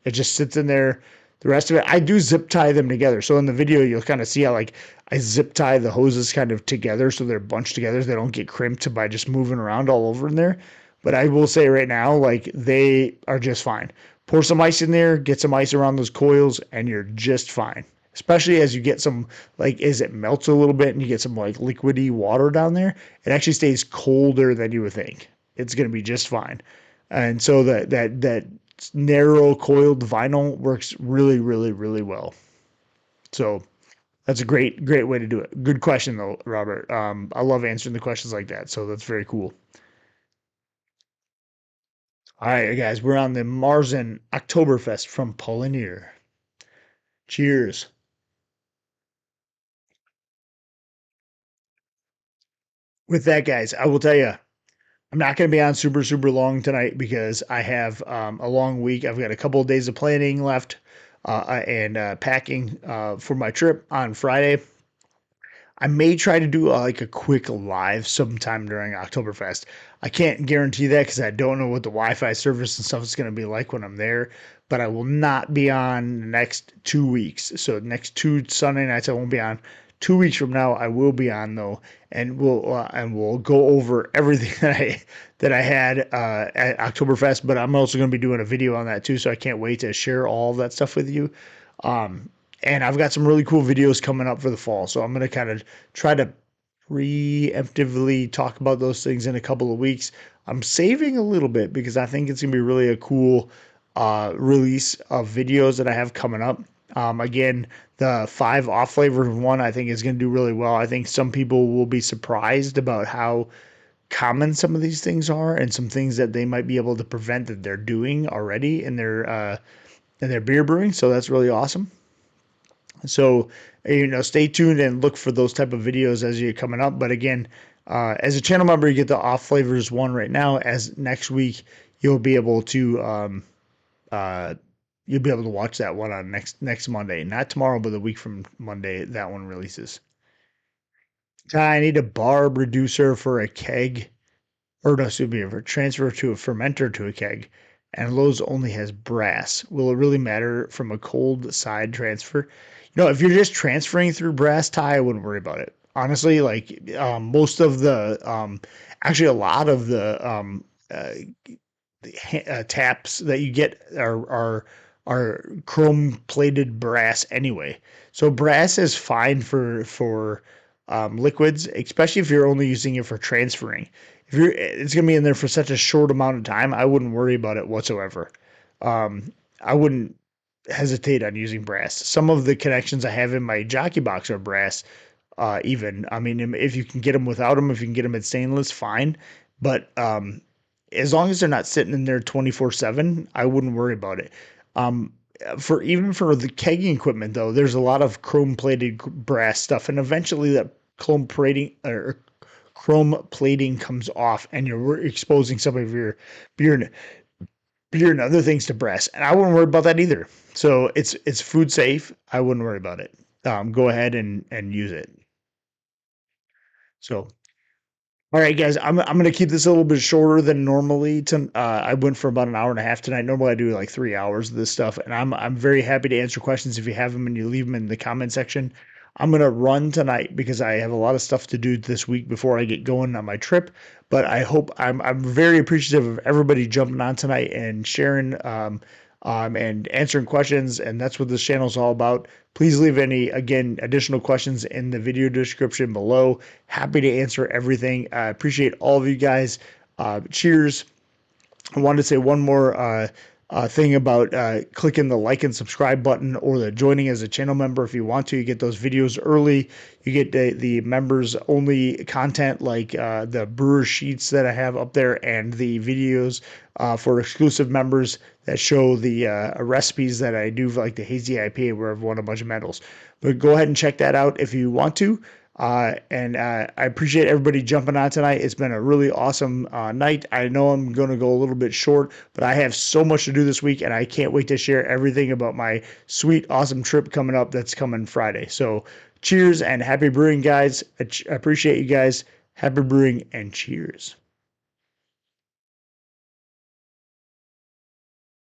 It just sits in there. The rest of it, I do zip tie them together. So in the video, you'll kind of see how like I zip tie the hoses kind of together so they're bunched together. So they don't get crimped by just moving around all over in there. But I will say right now, like they are just fine. Pour some ice in there, get some ice around those coils, and you're just fine. Especially as you get some, like, as it melts a little bit and you get some like liquidy water down there, it actually stays colder than you would think. It's going to be just fine. And so that narrow coiled vinyl works really, really, really well. So that's a great way to do it. Good question though, Robert. I love answering the questions like that. So that's very cool. All right, guys, we're on the Marzen Oktoberfest from Polinier. Cheers. With that, guys, I will tell you, I'm not going to be on super, super long tonight because I have a long week. I've got a couple of days of planning left and packing for my trip on Friday. I may try to do like a quick live sometime during Oktoberfest. I can't guarantee that because I don't know what the Wi-Fi service and stuff is going to be like when I'm there. But I will not be on the next 2 weeks. So next 2 Sunday nights I won't be on. 2 weeks from now I will be on though, and we'll go over everything that I had at Oktoberfest. But I'm also going to be doing a video on that too, so I can't wait to share all of that stuff with you. Um, and I've got some really cool videos coming up for the fall. So I'm going to kind of try to preemptively talk about those things in a couple of weeks. I'm saving a little bit because I think it's going to be really a cool release of videos that I have coming up. Again, the 5 off flavored one I think is going to do really well. I think some people will be surprised about how common some of these things are and some things that they might be able to prevent that they're doing already in their beer brewing. So that's really awesome. So, stay tuned and look for those type of videos as you're coming up. But again, as a channel member, you get the off flavors one right now. As next week, you'll be able to, you'll be able to watch that one on next Monday. Not tomorrow, but the week from Monday, that one releases. I need a barb reducer for a keg, or no, excuse me, a transfer to a fermenter to a keg, and Lowe's only has brass. Will it really matter from a cold side transfer? If you're just transferring through brass tie, I wouldn't worry about it. Honestly, like most of the, actually a lot of uh, the taps that you get are chrome plated brass anyway. So brass is fine for liquids, especially if you're only using it for transferring. If you're, it's gonna be in there for such a short amount of time, I wouldn't worry about it whatsoever. I wouldn't hesitate on using brass. Some of the connections I have in my jockey box are brass. Even I mean, if you can get them without them, if you can get them in stainless, fine. But as long as they're not sitting in there 24/7, I wouldn't worry about it. Um, for even for the kegging equipment though, there's a lot of chrome plated brass stuff, and eventually that chrome plating comes off, and you're exposing some of your beer and beer and other things to brass. And I wouldn't worry about that either. So it's food safe. I wouldn't worry about it. Go ahead and use it. So all right, guys, I'm gonna keep this a little bit shorter than normally. I went for about an hour and a half tonight. Normally I do like 3 hours of this stuff, and I'm very happy to answer questions if you have them and you leave them in the comment section. I'm gonna run tonight because I have a lot of stuff to do this week before I get going on my trip. But I hope I'm very appreciative of everybody jumping on tonight and sharing and answering questions, and that's what this channel is all about. Please leave any, again, additional questions in the video description below. Happy to answer everything. I appreciate all of you guys. Cheers. I wanted to say one more thing about clicking the like and subscribe button or the joining as a channel member if you want to. You get those videos early. You get the members only content like the brewer sheets that I have up there and the videos for exclusive members that show the recipes that I do, like the hazy IPA where I've won a bunch of medals. But go ahead and check that out if you want to. And I appreciate everybody jumping on tonight. It's been a really awesome night. I know I'm going to go a little bit short, but I have so much to do this week, and I can't wait to share everything about my sweet, awesome trip coming up that's coming Friday. So cheers and happy brewing, guys. I appreciate you guys. Happy brewing and cheers.